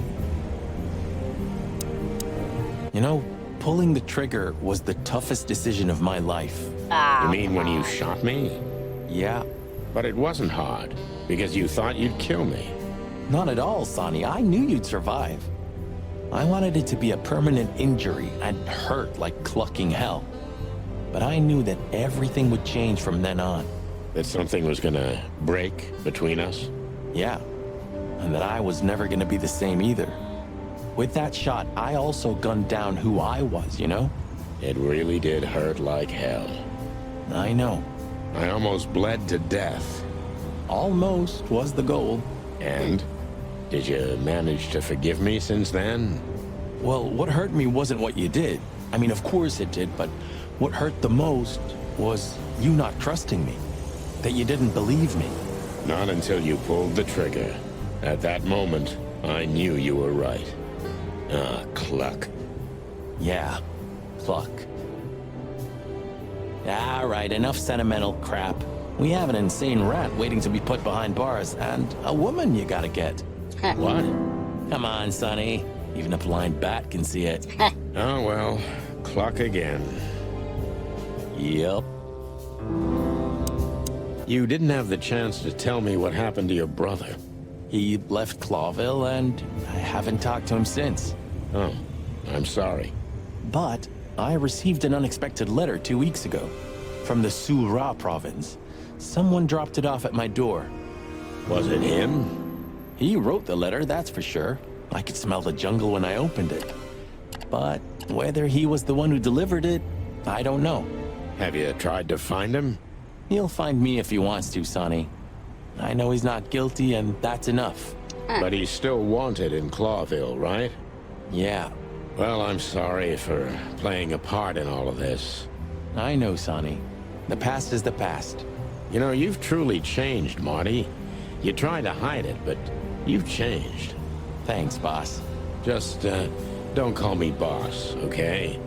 You know, pulling the trigger was the toughest decision of my life. Oh, You mean when come you on. shot me? Yeah, But it wasn't hard, because you thought you'd kill me. not at all, Sonny. I knew you'd survive. I wanted it to be a permanent injury and hurt like clucking hell. But I knew that everything would change from then on. That something was gonna break between us? Yeah, and that I was never gonna be the same either. With that shot, I also gunned down who I was, you know? It really did hurt like hell. I know. I almost bled to death. Almost was the goal. And? Did you manage to forgive me since then? Well, what hurt me wasn't what you did. I mean, of course it did, but what hurt the most was you not trusting me. That you didn't believe me. Not until you pulled the trigger. At that moment, I knew you were right. Ah, cluck. Yeah, pluck. All right, enough sentimental crap. We have an insane rat waiting to be put behind bars, and a woman you gotta get. What? Come on, Sonny. Even a blind bat can see it. Oh, well, cluck again. Yep. You didn't have the chance to tell me what happened to your brother. He left Clawville, and I haven't talked to him since. Oh, I'm sorry. But I received an unexpected letter 2 weeks ago from the Sura province. Someone dropped it off at my door. Was it him? He wrote the letter, that's for sure. I could smell the jungle when I opened it. But whether he was the one who delivered it, I don't know. Have you tried to find him? He'll find me if he wants to, Sonny. I know he's not guilty, and that's enough. But he's still wanted in Clawville, right? Yeah, Well, I'm sorry for playing a part in all of this. I know, Sonny. The past is the past. You know, you've truly changed, Marty. You tried to hide it, but you've changed. Thanks, boss. Just, don't call me boss, okay?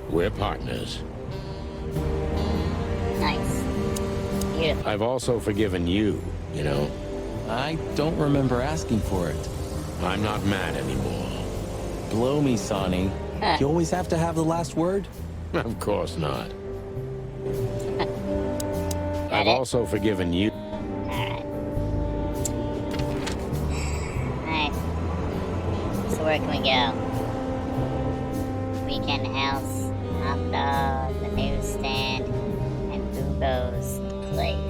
We're partners. Nice. Beautiful. I've also forgiven you, you know? I don't remember asking for it. I'm not mad anymore. Blow me, Sonny. You always have to have the last word? Of course not. I've also forgiven you. Alright. Alright. So where can we go? Weekend House, Hot Dog, the newsstand, and Bubo's place.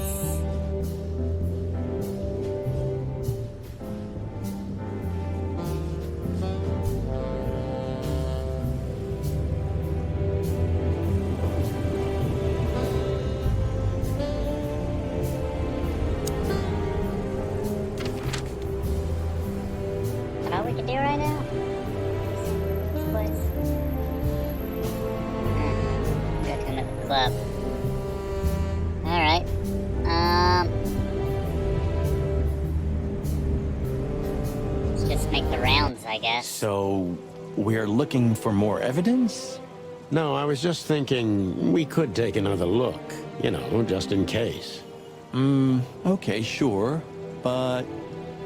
Is that all we can do right now? This place? Go to another club. Alright. Let's just make the rounds, I guess. So, we're looking for more evidence? No, I was just thinking we could take another look. You know, just in case. Okay, sure. But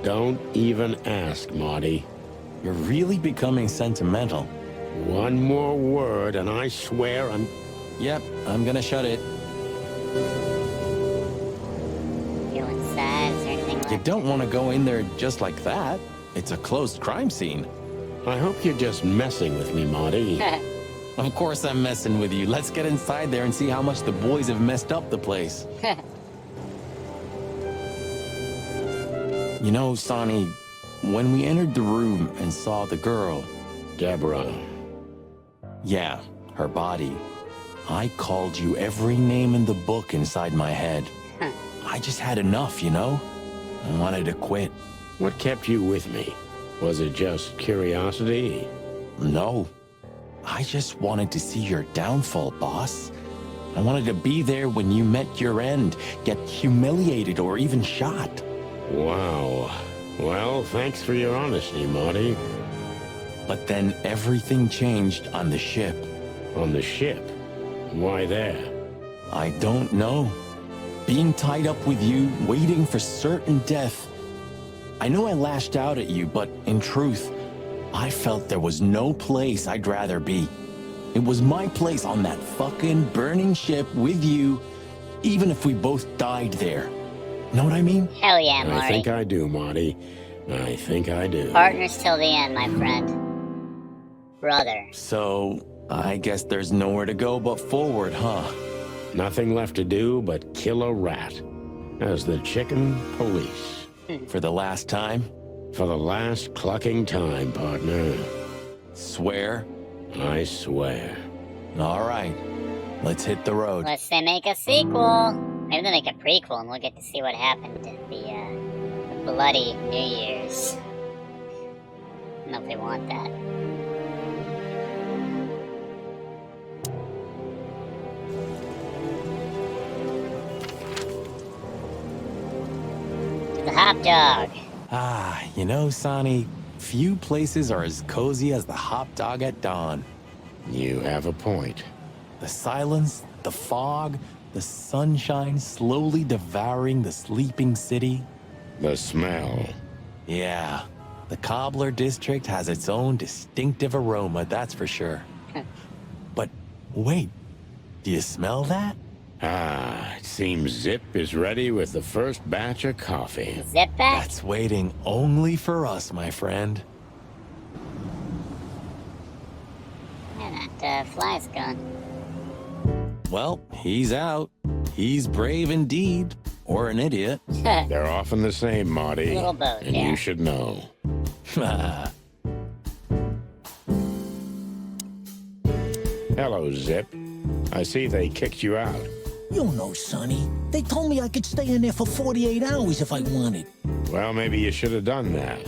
Don't even ask, Marty. you're really becoming sentimental. One more word and I swear I'm... Yep, I'm gonna shut it. Feeling sad? Is there anything You left? don't want to go in there just like that. It's a closed crime scene. I hope you're just messing with me, Marty. Of course I'm messing with you. Let's get inside there and see how much the boys have messed up the place. You know, Sonny, when we entered the room and saw the girl, Deborah. yeah, her body, I called you every name in the book inside my head. I just had enough, you know? I wanted to quit. What kept you with me? Was it just curiosity? No. I just wanted to see your downfall, boss. I wanted to be there when you met your end, get humiliated or even shot. Wow. Well, thanks for your honesty, Marty. But then everything changed on the ship. On the ship? Why there? I don't know. Being tied up with you, waiting for certain death. I know I lashed out at you, but in truth, I felt there was no place I'd rather be. It was my place on that fucking burning ship with you, even if we both died there. Know what I mean? Hell yeah, I Marty. think I do, Marty. I think I do. Partners till the end, my friend. Brother. So, I guess there's nowhere to go but forward, huh? Nothing left to do but kill a rat. As the chicken police. For the last time? For the last clucking time, partner. Swear? I swear. All right. Let's hit the road. Unless they make a sequel. Maybe they make a prequel and we'll get to see what happened at the bloody New Year's. I don't know if they want that. To the hot dog. Ah, you know, Sonny, few places are as cozy as the hot dog at dawn. You have a point. The silence, the fog, the sunshine slowly devouring the sleeping city. The smell. Yeah, the Cobbler District has its own distinctive aroma, that's for sure. But wait, do you smell that? Ah, it seems Zip is ready with the first batch of coffee. Zip back? That's waiting only for us, my friend. Yeah, that fly's gone. Well, he's out. He's brave indeed, or an idiot. They're often the same, Marty. Little both, and yeah. you should know. Hello, Zip. I see they kicked you out. You know, Sonny. They told me I could stay in there for 48 hours if I wanted. Well, maybe you should have done that.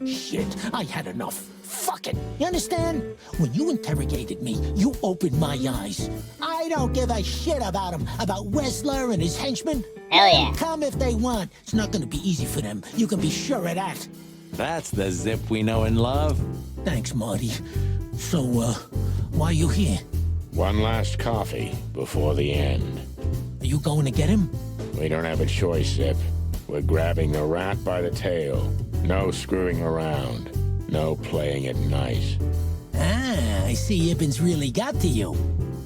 Shit, I had enough. Fuck it. You understand? When you interrogated me, you opened my eyes. I don't give a shit about him, about Wessler and his henchmen. Hell Let yeah. 'em come if they want. It's not gonna be easy for them. You can be sure of that. That's the Zip we know and love. Thanks, Marty. So, why you here? One last coffee before the end. Are you going to get him? We don't have a choice, Zip. We're grabbing the rat by the tail. No screwing around. No playing it nice. Ah, I see Ibben's really got to you.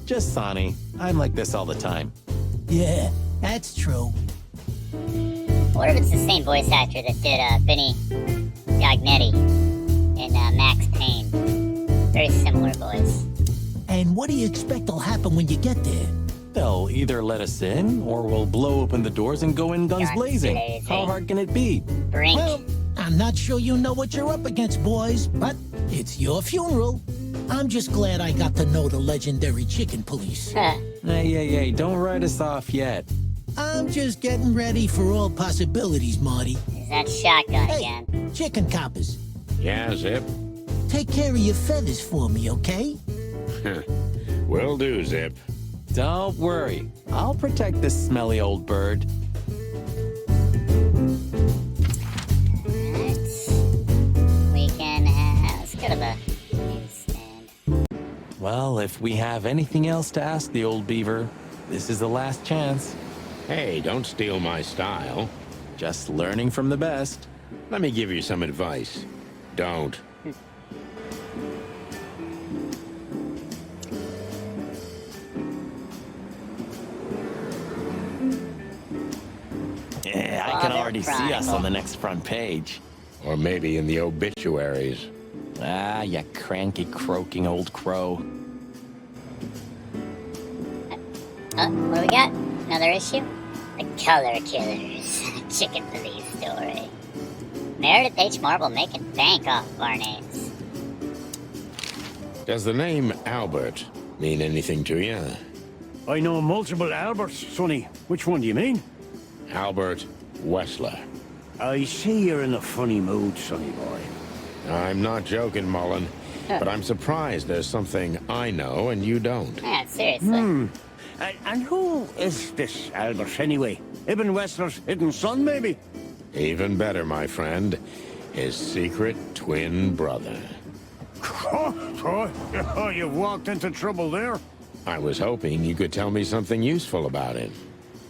Just Sonny. I'm like this all the time. Yeah, That's true. What if it's the same voice actor that did Vinny Gagnetti in Max Payne? Very similar voice. And what do you expect will happen when you get there? They'll either let us in, or we'll blow open the doors and go in guns That's blazing. crazy. How hard can it be? Brink. Well, I'm not sure you know what you're up against, boys, but it's your funeral. I'm just glad I got to know the legendary chicken police. Huh. Hey, don't write us off yet. I'm just getting ready for all possibilities, Marty. Is that shotgun Hey, again? chicken coppers, Yeah, Zip? take care of your feathers for me, okay? Will do, Zip. Don't worry. I'll protect this smelly old bird. Alright. We can let's go to the newsstand. Well, if we have anything else to ask the old beaver, this is the last chance. Hey, don't steal my style. Just learning from the best. Let me give you some advice. Don't. Yeah, I can already see us on the next front page. Or maybe in the obituaries. Ah, you cranky, croaking old crow. Oh, what do we got? Another issue? The Color Killers. Chicken police story. Meredith H. Marble making bank off of our names. Does the name Albert mean anything to you? I know multiple Alberts, Sonny. Which one do you mean? Albert Wessler. I see you're in a funny mood, Sonny boy. I'm not joking, Mullen. But I'm surprised there's something I know and you don't. Yeah, seriously. And who is this Albert, anyway? Ibn Wessler's hidden son, maybe? Even better, my friend. His secret twin brother. Oh, you've walked into trouble there. I was hoping you could tell me something useful about him.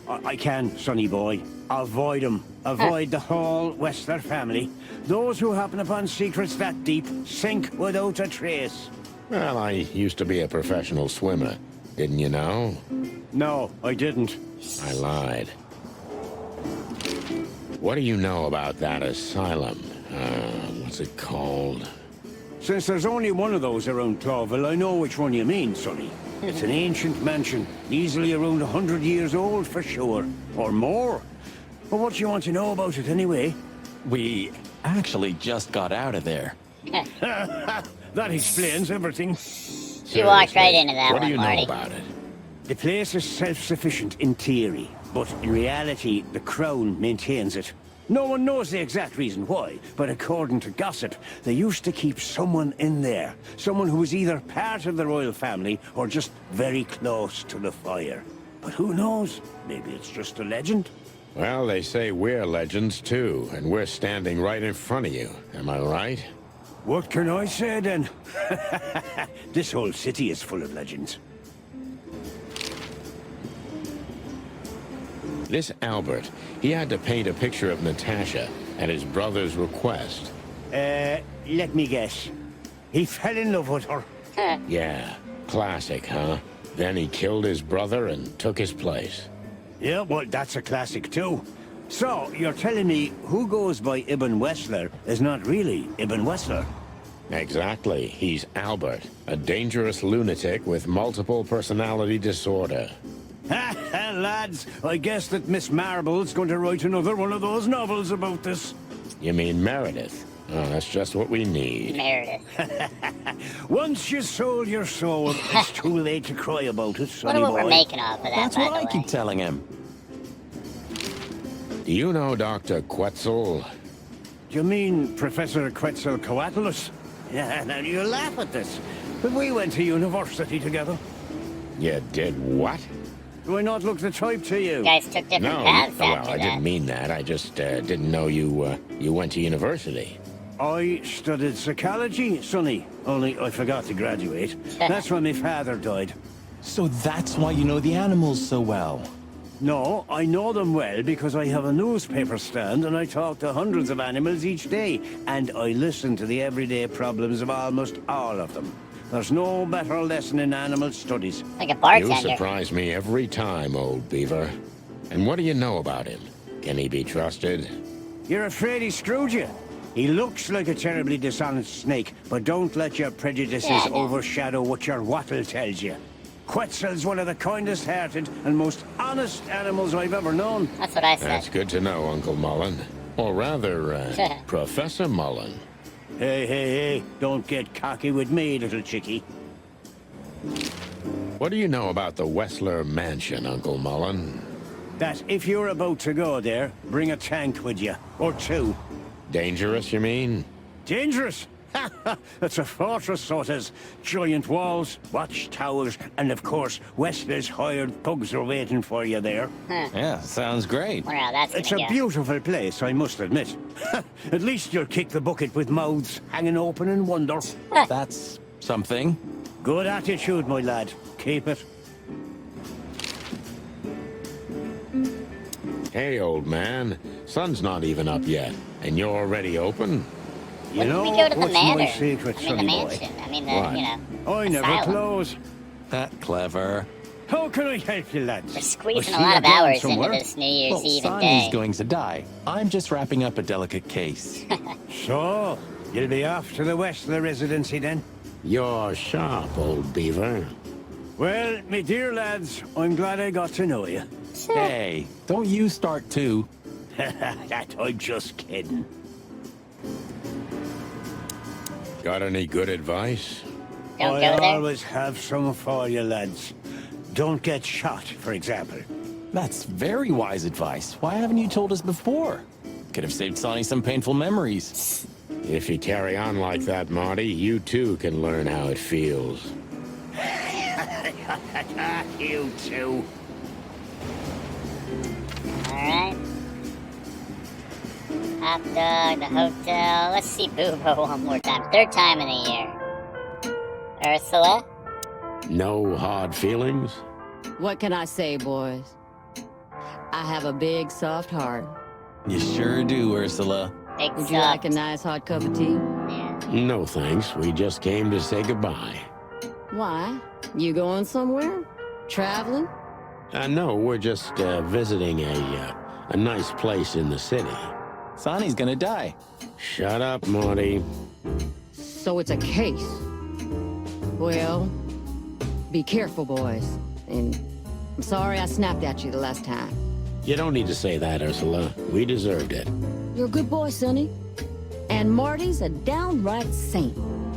I can, Sonny boy. Avoid him. Avoid the whole Wessler family. Those who happen upon secrets that deep sink without a trace. Well, I used to be a professional swimmer. Didn't you know? No, I didn't. I lied. What do you know about that asylum? What's it called? Since there's only one of those around Clawville, I know which one you mean, Sonny. It's an ancient mansion, easily around 100 years old for sure, or more. But what do you want to know about it anyway? We actually just got out of there. That explains everything. You walked right into that What do one, you Marty. know about it? The place is self-sufficient in theory, but in reality, the Crown maintains it. No one knows the exact reason why, but according to gossip, they used to keep someone in there. Someone who was either part of the royal family or just very close to the fire. But who knows? Maybe it's just a legend. Well, they say we're legends too, and we're standing right in front of you. Am I right? What can I say then? This whole city is full of legends. This Albert, he had to paint a picture of Natasha at his brother's request. Let me guess. He fell in love with her. Yeah, classic, huh? Then he killed his brother and took his place. Yeah, well, that's a classic too. So, you're telling me who goes by Ibn Wessler is not really Ibn Wessler? Exactly. He's Albert, a dangerous lunatic with multiple personality disorder. Ha ha, lads! I guess that Miss Marble's going to write another one of those novels about this. You mean Meredith? Oh, that's just what we need. Meredith. Once you sold your soul, it's too late to cry about it, sonny Wonder what boy. we're making off of that, That's by what the I way. keep telling him. Do you know Dr. Quetzal? Do you mean Professor Quetzalcoatl? Yeah, now you laugh at this. But we went to university together. You did what? Do I not look the type to you? You guys took different No, paths well, after I that. didn't mean that. I just didn't know you went to university. I studied psychology, sonny. Only I forgot to graduate. That's when my father died. So that's why you know the animals so well. No, I know them well because I have a newspaper stand and I talk to hundreds of animals each day. And I listen to the everyday problems of almost all of them. There's no better lesson in animal studies. Like a You bartender. surprise me every time, old beaver. And what do you know about him? Can he be trusted? You're afraid he screwed you? He looks like a terribly dishonest snake, but don't let your prejudices overshadow what your wattle tells you. Quetzal's one of the kindest-hearted and most honest animals I've ever known. That's what I said. That's good to know, Uncle Mullen. Or rather, Professor Mullen. Hey, don't get cocky with me, little chickie. What do you know about the Wessler mansion, Uncle Mullen? That if you're about to go there, bring a tank with you. Or two. Dangerous, you mean? Dangerous? That's a fortress, so it is. Giant walls, watchtowers, and of course, Wessler's hired thugs are waiting for you there. Yeah, sounds great. Wonder how that's It's gonna a go. beautiful place, I must admit. At least you'll kick the bucket with mouths hanging open in wonder. That's something. Good attitude, my lad. Keep it. Hey, old man. Sun's not even up yet, and you're already open? You When did know we go to the what's manor? my secret, I mean, the sonny boy? mansion. I mean, the, What? you know, I never asylum. close. That clever. How can I help you, lads? We're squeezing I a see lot you're of going hours somewhere. into this New Year's Well, Eve and Sonny's day. going to die. I'm just wrapping up a delicate case. So, you'll be off to the Wessler residency then? You're sharp, old beaver. Well, me dear lads, I'm glad I got to know you. Hey, don't you start too. That I'm just kidding. Got any good advice? Don't I go there. always have some for you, lads. Don't get shot, for example. That's very wise advice. Why haven't you told us before? Could have saved Sonny some painful memories. If you carry on like that, Marty, you too can learn how it feels. You too. Alright. Hot dog, the hotel. Let's see Boobo one more time. Third time in the year. Ursula? No hard feelings? What can I say, boys? I have a big, soft heart. You sure do, Ursula. Big Would you like a soft. nice hot cup of tea? Yeah. No thanks, we just came to say goodbye. Why? You going somewhere? Traveling? No, we're just visiting a nice place in the city. Sonny's gonna die. Shut up, Marty. So it's a case. Well, be careful, boys. And I'm sorry I snapped at you the last time. You don't need to say that, Ursula. We deserved it. You're a good boy, Sonny. And Marty's a downright saint.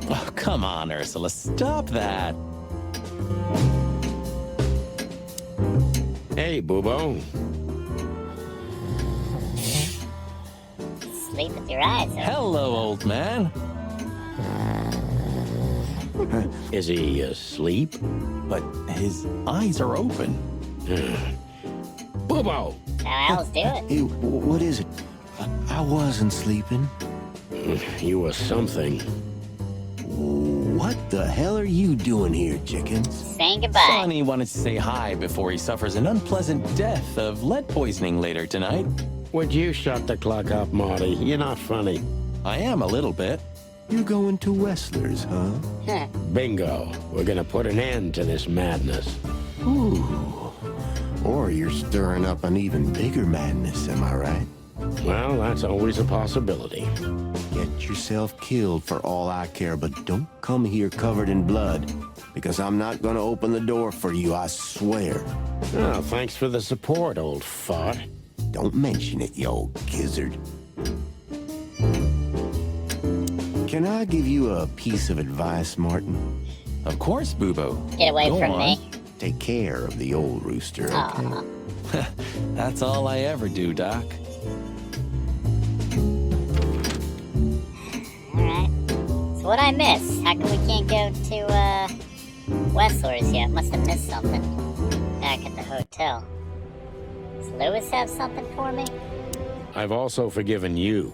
Oh, come on, Ursula. Stop that. Hey, Boobo. Sleep with your eyes open. Hello, old man. Is he asleep? But his eyes are open. Boobo! How else do it? Hey, what is it? I wasn't sleeping. You were something. What the hell are you doing here, chickens? Saying goodbye. Sonny wanted to say hi before he suffers an unpleasant death of lead poisoning later tonight. Would you shut the clock up, Marty? You're not funny. I am a little bit. You're going to Wessler's, huh? Bingo. We're gonna put an end to this madness. Ooh. Or you're stirring up an even bigger madness, am I right? Well, that's always a possibility. Get yourself killed for all I care, but don't come here covered in blood, because I'm not gonna open the door for you, I swear. Oh, thanks for the support, old fart. Don't mention it, you old gizzard. Can I give you a piece of advice, Martin? Of course, Boobo. Get away Go from on. me. Take care of the old rooster, okay? Aw. That's all I ever do, Doc. Alright. So what'd I miss? How come we can't go to, Wessler's yet? Must have missed something. Back at the hotel. Does Lewis have something for me? I've also forgiven you.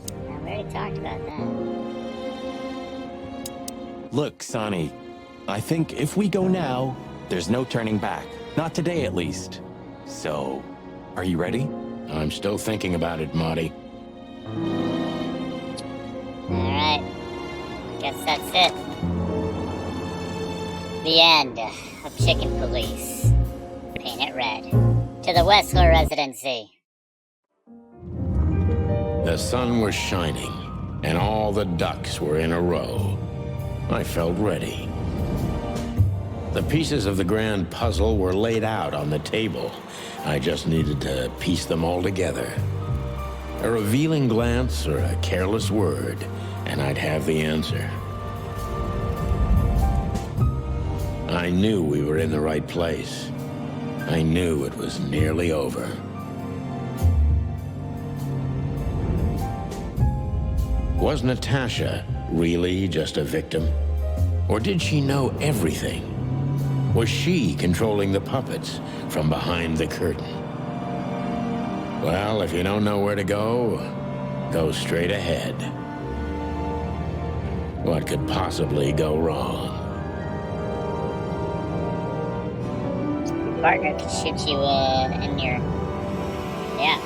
No, we already talked about that. Look, Sonny, I think if we go now, there's no turning back. Not today, at least. So, are you ready? I'm still thinking about it, Marty. Alright. Guess that's it. The end of Chicken Police. Paint it red. To the Wessler residency. The sun was shining, and all the ducks were in a row. I felt ready. The pieces of the grand puzzle were laid out on the table. I just needed to piece them all together. A revealing glance or a careless word, and I'd have the answer. I knew we were in the right place. I knew it was nearly over. Was Natasha really just a victim? Or did she know everything? Was she controlling the puppets from behind the curtain? Well, if you don't know where to go, go straight ahead. What could possibly go wrong? Your partner could shoot you in your... Yeah.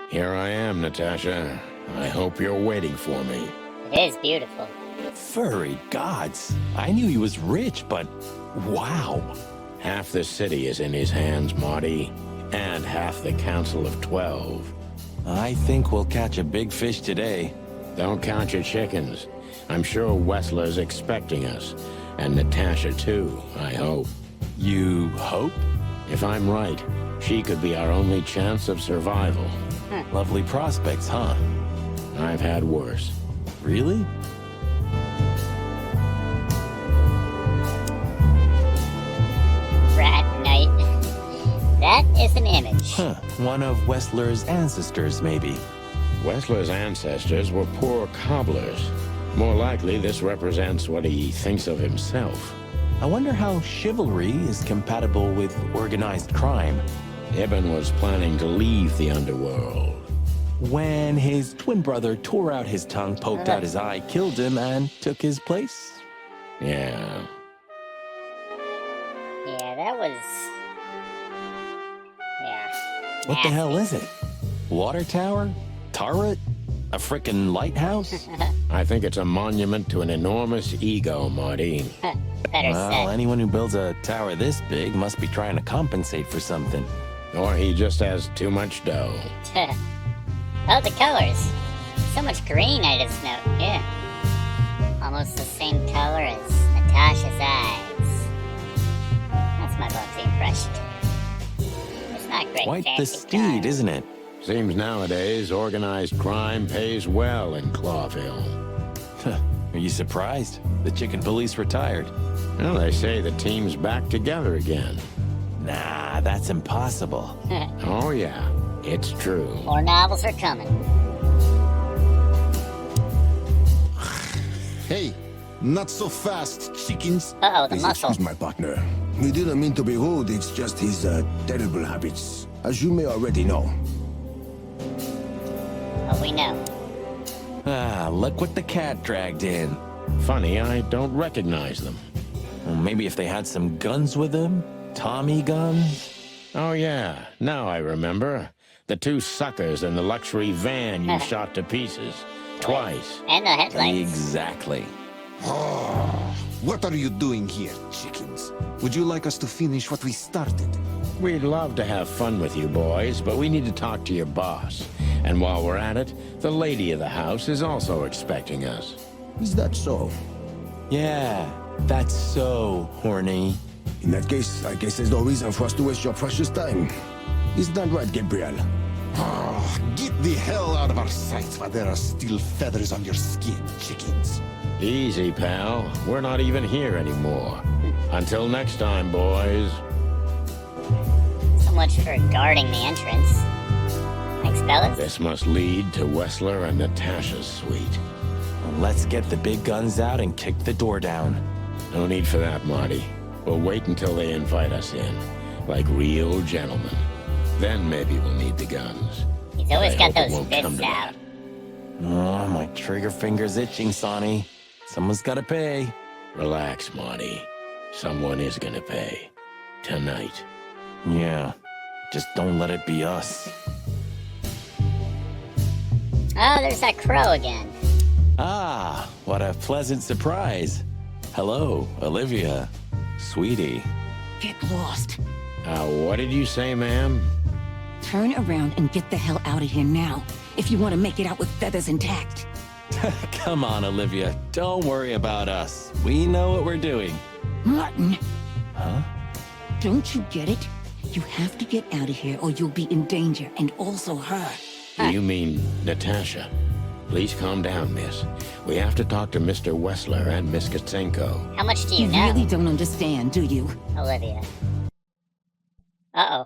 Here I am, Natasha. I hope you're waiting for me. It is beautiful. Furry gods. I knew he was rich, but wow. Half the city is in his hands, Marty, and half the Council of 12. I think we'll catch a big fish today. Don't count your chickens. I'm sure Wessler's expecting us, and Natasha too, I hope. You hope? If I'm right, she could be our only chance of survival. Lovely prospects, huh? I've had worse. Really? Rat Knight. That is an image. Huh. One of Wessler's ancestors, maybe. Wessler's ancestors were poor cobblers. More likely, this represents what he thinks of himself. I wonder how chivalry is compatible with organized crime. Ibn was planning to leave the underworld. When his twin brother tore out his tongue, poked out his eye, killed him, and took his place? Yeah. Yeah, that was... Yeah. What the hell is it? Water tower? Turret? A frickin' lighthouse? I think it's a monument to an enormous ego, Marty. Better Well, said. anyone who builds a tower this big must be trying to compensate for something. Or he just has too much dough. Oh, the colors. So much green, I just note. Yeah. Almost the same color as Natasha's eyes. That's my lovely impression. It's not great. Quite the fancy steed, drawing. isn't it? Seems nowadays organized crime pays well in Clawville. Are you surprised? The chicken police retired. Well, they say the team's back together again. Nah, that's impossible. Oh yeah, it's true. More novels are coming. Hey, not so fast, chickens. Uh-oh, the Please muscle. excuse my partner. We didn't mean to be rude, it's just his terrible habits. As you may already know. Oh, we know. Ah, look what the cat dragged in. Funny, I don't recognize them. Well, maybe if they had some guns with them? Tommy guns? Oh yeah, now I remember. The two suckers in the luxury van you shot to pieces. Twice. And the headlights. Exactly. What are you doing here, chickens? Would you like us to finish what we started? We'd love to have fun with you boys, but we need to talk to your boss. And while we're at it, the lady of the house is also expecting us. Is that so? Yeah, that's so horny. In that case, I guess there's no reason for us to waste your precious time. Is that right, Gabriel? Get the hell out of our sight while there are still feathers on your skin, chickens. Easy, pal. We're not even here anymore. Until next time, boys. So much for guarding the entrance. Thanks, fellas. This must lead to Wessler and Natasha's suite. Well, let's get the big guns out and kick the door down. No need for that, Marty. We'll wait until they invite us in, like real gentlemen. Then maybe we'll need the guns. He's always I got hope it those won't come fists to out. that. Oh, my trigger finger's itching, Sonny. Someone's gotta pay. Relax, Marty. Someone is gonna pay. Tonight. Yeah, just don't let it be us. Oh, there's that crow again. Ah, what a pleasant surprise. Hello, Olivia. Sweetie. Get lost. What did you say, ma'am? Turn around and get the hell out of here now, if you want to make it out with feathers intact. Come on, Olivia. Don't worry about us. We know what we're doing. Martin, Huh? don't you get it? You have to get out of here or you'll be in danger, and also her. You mean Natasha? Please calm down, miss. We have to talk to Mr. Wessler and Miss Quetzalcoatl. How much do You you know, really don't understand, do you? Olivia? Uh-oh.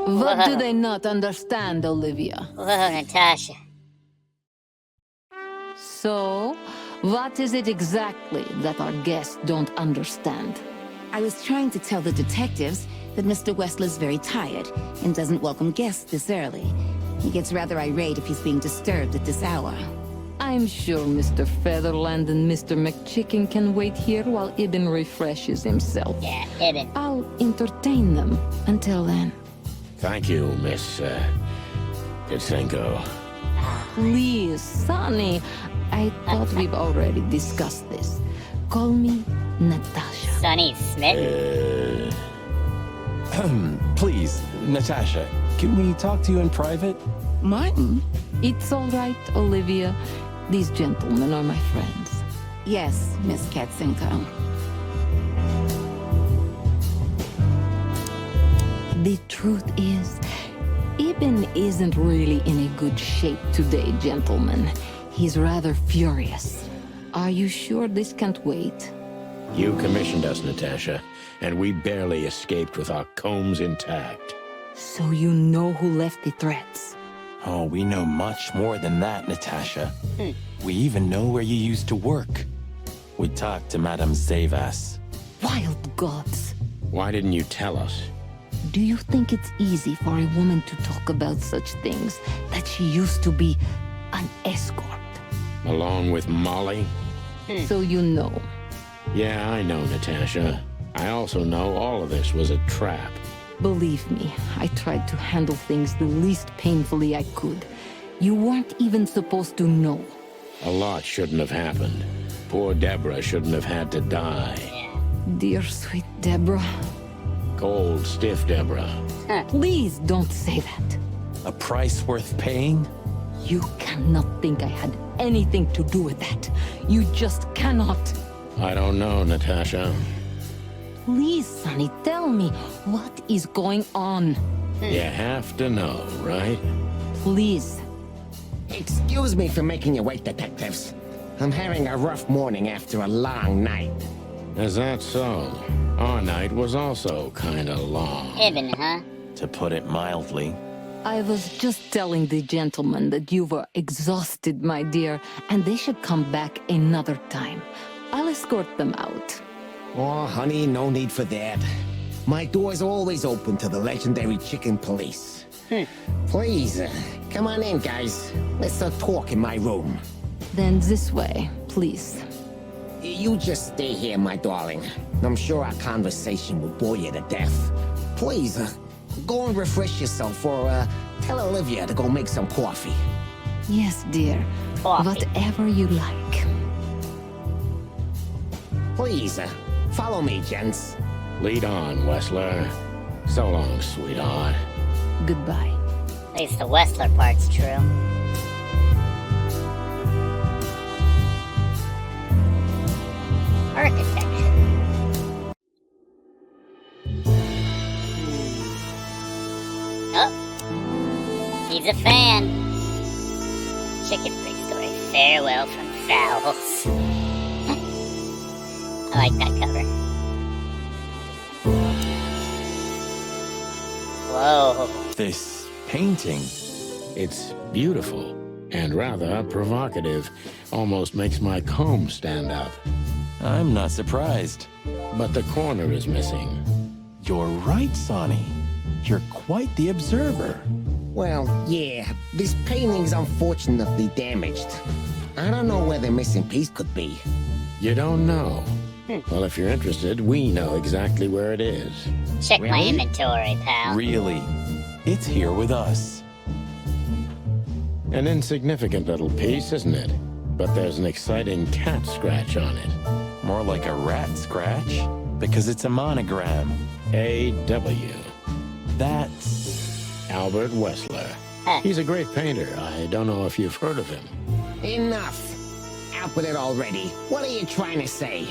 What do they not understand, Olivia? Whoa, Natasha. So, what is it exactly that our guests don't understand? I was trying to tell the detectives that Mr. Wessler's very tired and doesn't welcome guests this early. He gets rather irate if he's being disturbed at this hour. I'm sure Mr. Featherland and Mr. McChicken can wait here while Ibn refreshes himself. Yeah, Ibn. I'll entertain them until then. Thank you, Miss, Quetzalcoatl. Please, Sonny. I thought we've already discussed this. Call me Natasha. Sonny Smith? Please, Natasha, can we talk to you in private? Martin? It's all right, Olivia. These gentlemen are my friends. Yes, Miss Quetzalcoatl. The truth is, Ibn isn't really in a good shape today, gentlemen. He's rather furious. Are you sure this can't wait? You commissioned us, Natasha, and we barely escaped with our combs intact. So you know who left the threats? Oh, we know much more than that, Natasha. We even know where you used to work. We talked to Madame Zavas. Wild gods! Why didn't you tell us? Do you think it's easy for a woman to talk about such things, that she used to be an escort? Along with Molly? So you know. Yeah, I know, Natasha. I also know all of this was a trap. Believe me, I tried to handle things the least painfully I could. You weren't even supposed to know. A lot shouldn't have happened. Poor Deborah shouldn't have had to die. Dear sweet Deborah. Cold, stiff Deborah. Please don't say that. A price worth paying? You cannot think I had anything to do with that. You just cannot. I don't know, Natasha. Please, Sonny, tell me, what is going on? You have to know, right? Please. Excuse me for making you wait, detectives. I'm having a rough morning after a long night. Is that so? Our night was also kinda long. Ibn, huh? To put it mildly. I was just telling the gentlemen that you were exhausted, my dear, and they should come back another time. I'll escort them out. Oh, honey, no need for that. My door's always open to the legendary chicken police. Please, come on in, guys. Let's talk in my room. Then this way, please. You just stay here, my darling. I'm sure our conversation will bore you to death. Please, go and refresh yourself, or tell Olivia to go make some coffee. Yes, dear. Coffee. Whatever you like. Please, follow me, gents. Lead on, Wessler. So long, sweetheart. Goodbye. At least the Wessler part's true. Architecture. Oh. He's a fan. Chicken Freak story. Farewell from Fowls. I like that cover. Whoa. This painting. It's beautiful and rather provocative. Almost makes my comb stand up. I'm not surprised. But the corner is missing. You're right, Sonny. You're quite the observer. Well, yeah, this painting's unfortunately damaged. I don't know where the missing piece could be. You don't know? Well, if you're interested, we know exactly where it is. Check my Really? inventory, pal. Really? It's here with us. An insignificant little piece, isn't it? But there's an exciting cat scratch on it. More like a rat scratch, because it's a monogram. A.W. That's... Albert Wessler. He's a great painter. I don't know if you've heard of him. Enough. Out with it already. What are you trying to say?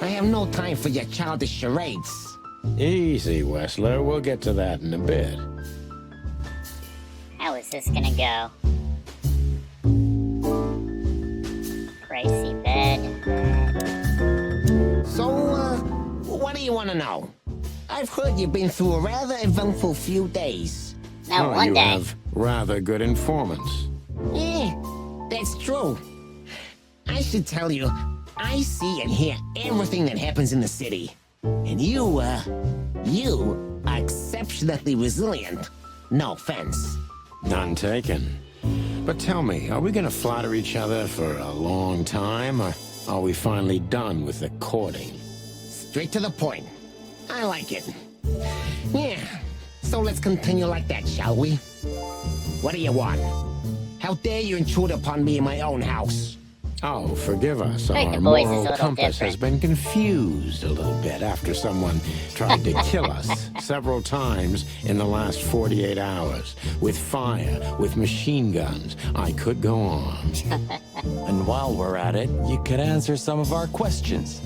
I have no time for your childish charades. Easy, Wessler. We'll get to that in a bit. How is this gonna go? Pricey bed. So, what do you want to know? I've heard you've been through a rather eventful few days. No, one you day. have rather good informants. Yeah, that's true. I should tell you, I see and hear everything that happens in the city. And you are exceptionally resilient. No offense. None taken. But tell me, are we gonna flatter each other for a long time, or are we finally done with the courting? Straight to the point. I like it. Yeah, so let's continue like that, shall we? What do you want? How dare you intrude upon me in my own house? Oh, forgive us. Think Our the voice is a moral little compass has different. been confused a little bit after someone tried to kill us several times in the last 48 hours. With fire, with machine guns. I could go on. And while we're at it, you could answer some of our questions.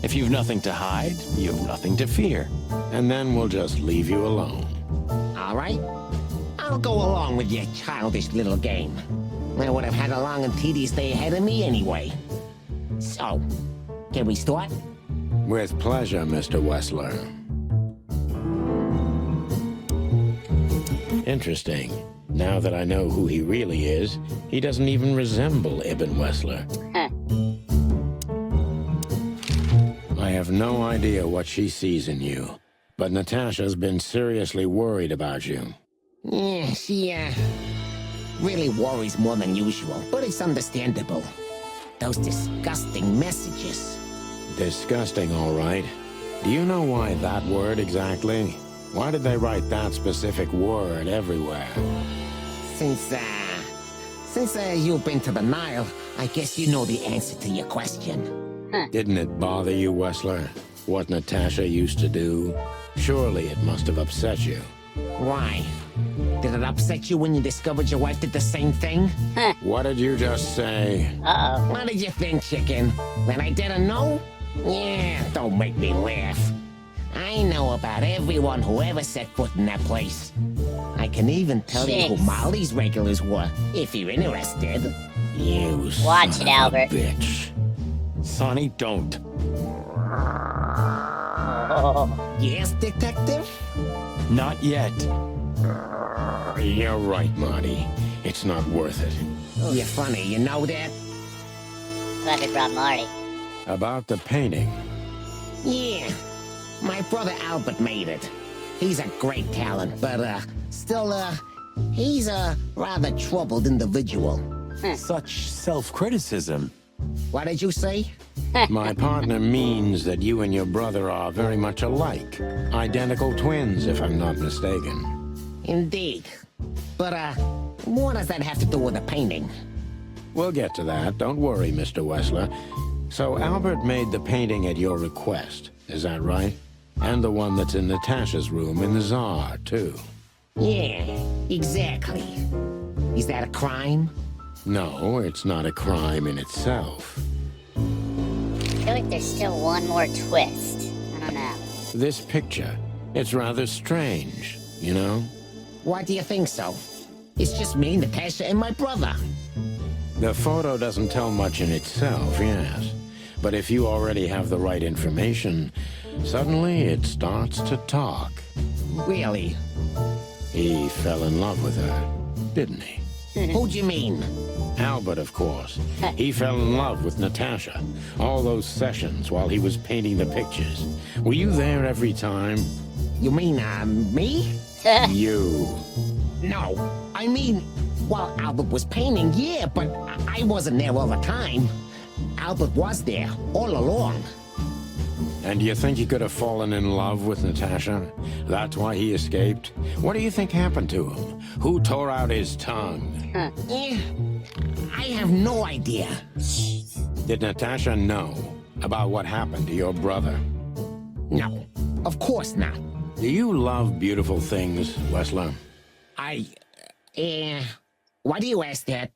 If you've nothing to hide, you've nothing to fear. And then we'll just leave you alone. All right? I'll go along with your childish little game. I would have had a long and tedious day ahead of me anyway. So, can we start? With pleasure, Mr. Wessler. Interesting. Now that I know who he really is, he doesn't even resemble Ibn Wessler. Huh. I have no idea what she sees in you, but Natasha's been seriously worried about you. Yeah, she, really worries more than usual, but it's understandable. Those disgusting messages. Disgusting, all right. Do you know why that word exactly? Why did they write that specific word everywhere? Since you've been to the Nile, I guess you know the answer to your question. Didn't it bother you, Wessler? What Natasha used to do? Surely it must have upset you. Why? Did it upset you when you discovered your wife did the same thing? What did you just say? Uh-oh. What did you think, chicken? That I didn't know? Yeah, don't make me laugh. I know about everyone who ever set foot in that place. I can even tell you who Jeez. Molly's regulars were, if you're interested. You Watch son it, of a Albert. bitch. Sonny, don't. Oh. Yes, detective? Not yet. You're right, Marty. It's not worth it. You're funny, you know that? Glad we brought Marty. About the painting. Yeah. My brother Albert made it. He's a great talent, but, still, he's a rather troubled individual. Such self-criticism. What did you say? My partner means that you and your brother are very much alike. Identical twins, if I'm not mistaken. Indeed. But, what does that have to do with the painting? We'll get to that. Don't worry, Mr. Wessler. So Albert made the painting at your request, is that right? And the one that's in Natasha's room in the Tsar, too. Yeah, exactly. Is that a crime? No, it's not a crime in itself. I feel like there's still one more twist. I don't know. This picture, it's rather strange, you know? Why do you think so? It's just me, Natasha, and my brother. The photo doesn't tell much in itself, yes. But if you already have the right information, suddenly it starts to talk. Really? He fell in love with her, didn't he? Who do you mean? Albert, of course. He fell in love with Natasha. All those sessions while he was painting the pictures. Were you there every time? You mean, me? You. No, I mean, while Albert was painting, yeah, but I wasn't there all the time. Albert was there, all along. And do you think he could have fallen in love with Natasha? That's why he escaped? What do you think happened to him? Who tore out his tongue? I have no idea. Did Natasha know? about what happened to your brother? No, of course not. Do you love beautiful things, Wessler? Why do you ask that?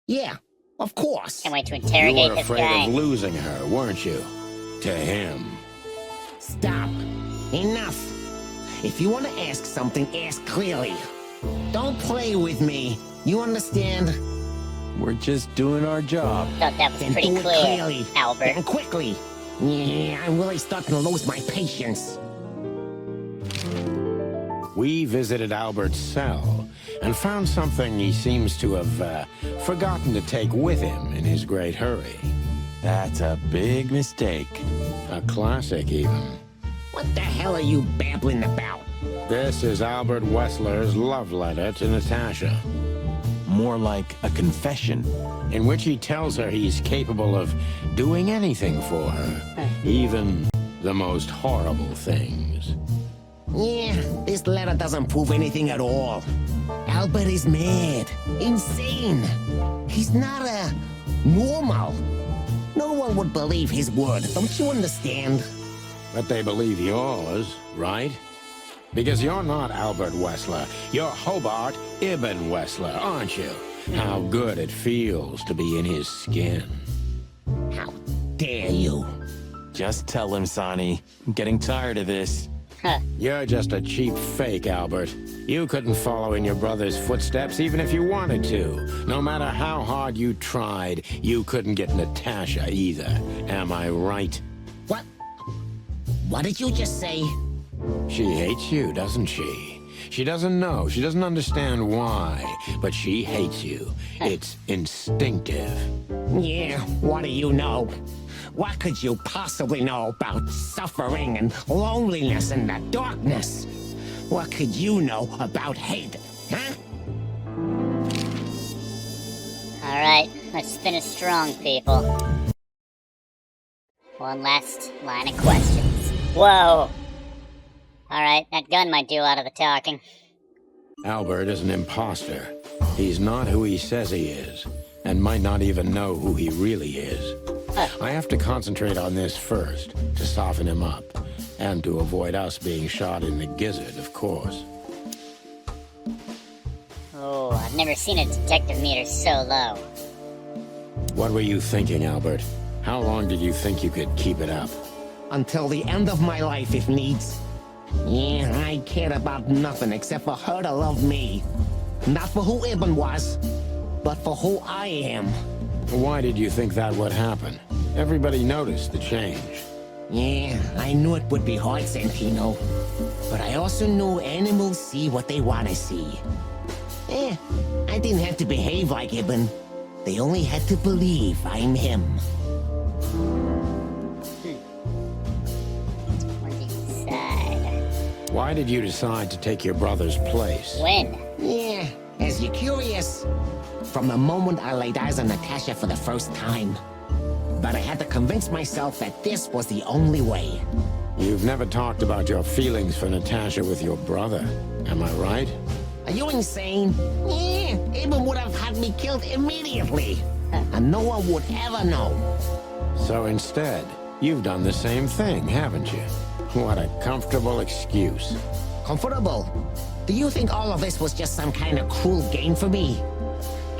Yeah, of course. Can't wait to You interrogate were this afraid guy. of losing her, weren't you? To him. Stop. Enough. If you want to ask something, ask clearly. Don't play with me. You understand? We're just doing our job. Thought that was Then pretty do it clear, clearly. Albert. And quickly. Yeah, I'm really starting to lose my patience. We visited Albert's cell and found something he seems to have forgotten to take with him in his great hurry. That's a big mistake. A classic, even. What the hell are you babbling about? This is Albert Wessler's love letter to Natasha, More like a confession. in which he tells her he's capable of doing anything for her, even the most horrible things. Yeah, this letter doesn't prove anything at all. Albert is mad. Insane. He's not normal. No one would believe his word, don't you understand? But they believe yours, right? Because you're not Albert Wessler. You're Hobart Ibn Wessler, aren't you? How good it feels to be in his skin. How dare you? Just tell him, Sonny. I'm getting tired of this. You're just a cheap fake, Albert. You couldn't follow in your brother's footsteps even if you wanted to. No matter how hard you tried, you couldn't get Natasha either. Am I right? What? What did you just say? She hates you, doesn't she? She doesn't know. She doesn't understand why. But she hates you. It's instinctive. Yeah, what do you know? What could you possibly know about suffering and loneliness and the darkness? What could you know about hate, huh? Alright, let's finish strong, people. One last line of questions. Whoa! Alright, that gun might do a lot of the talking. Albert is an imposter. He's not who he says he is, and might not even know who he really is. I have to concentrate on this first, to soften him up, and to avoid us being shot in the gizzard, of course. Oh, I've never seen a detective meter so low. What were you thinking, Albert? How long did you think you could keep it up? Until the end of my life, if needs. Yeah, I cared about nothing except for her to love me. Not for who Ibn was, but for who I am. Why did you think that would happen? Everybody noticed the change. Yeah, I knew it would be hard, Santino. But I also knew animals see what they want to see. I didn't have to behave like Ibn. They only had to believe I'm him. What did you decide? Why did you decide to take your brother's place? When? Yeah, as you're curious, from the moment I laid eyes on Natasha for the first time. But I had to convince myself that this was the only way. You've never talked about your feelings for Natasha with your brother, am I right? Are you insane? Yeah, Ibn would have had me killed immediately. And no one would ever know. So instead, you've done the same thing, haven't you? What a comfortable excuse. Comfortable? Do you think all of this was just some kind of cruel game for me?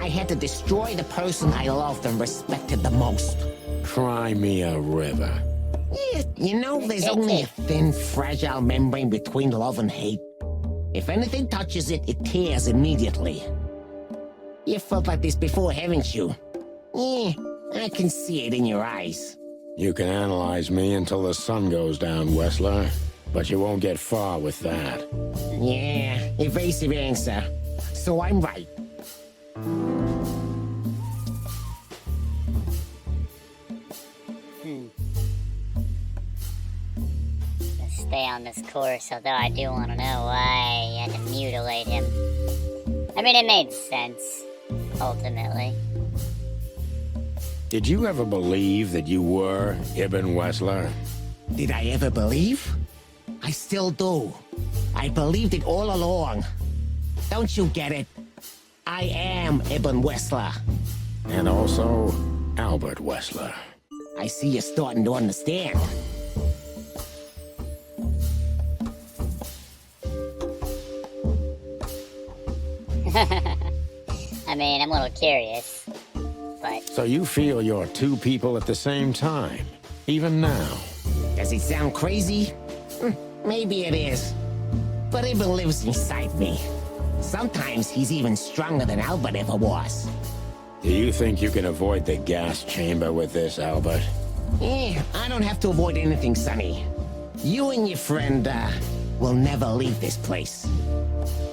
I had to destroy the person I loved and respected the most. Cry me a river. Yeah, you know, there's only a thin, fragile membrane between love and hate. If anything touches it, it tears immediately. You felt like this before, haven't you? Yeah, I can see it in your eyes. You can analyze me until the sun goes down, Wessler, but you won't get far with that. Yeah, evasive answer. So I'm right. Let's stay on this course, although I do want to know why he had to mutilate him. I mean, it made sense, ultimately. Did you ever believe that you were Ibn Wessler? Did I ever believe? I still do. I believed it all along. Don't you get it? I am Ibn Wessler. And also, Albert Wessler. I see you're starting to understand. I mean, I'm a little curious, but... So you feel you're two people at the same time, even now? Does it sound crazy? Maybe it is. But Ibn lives inside me. Sometimes he's even stronger than Albert ever was. Do you think you can avoid the gas chamber with this, Albert? I don't have to avoid anything, Sonny. You and your friend, will never leave this place.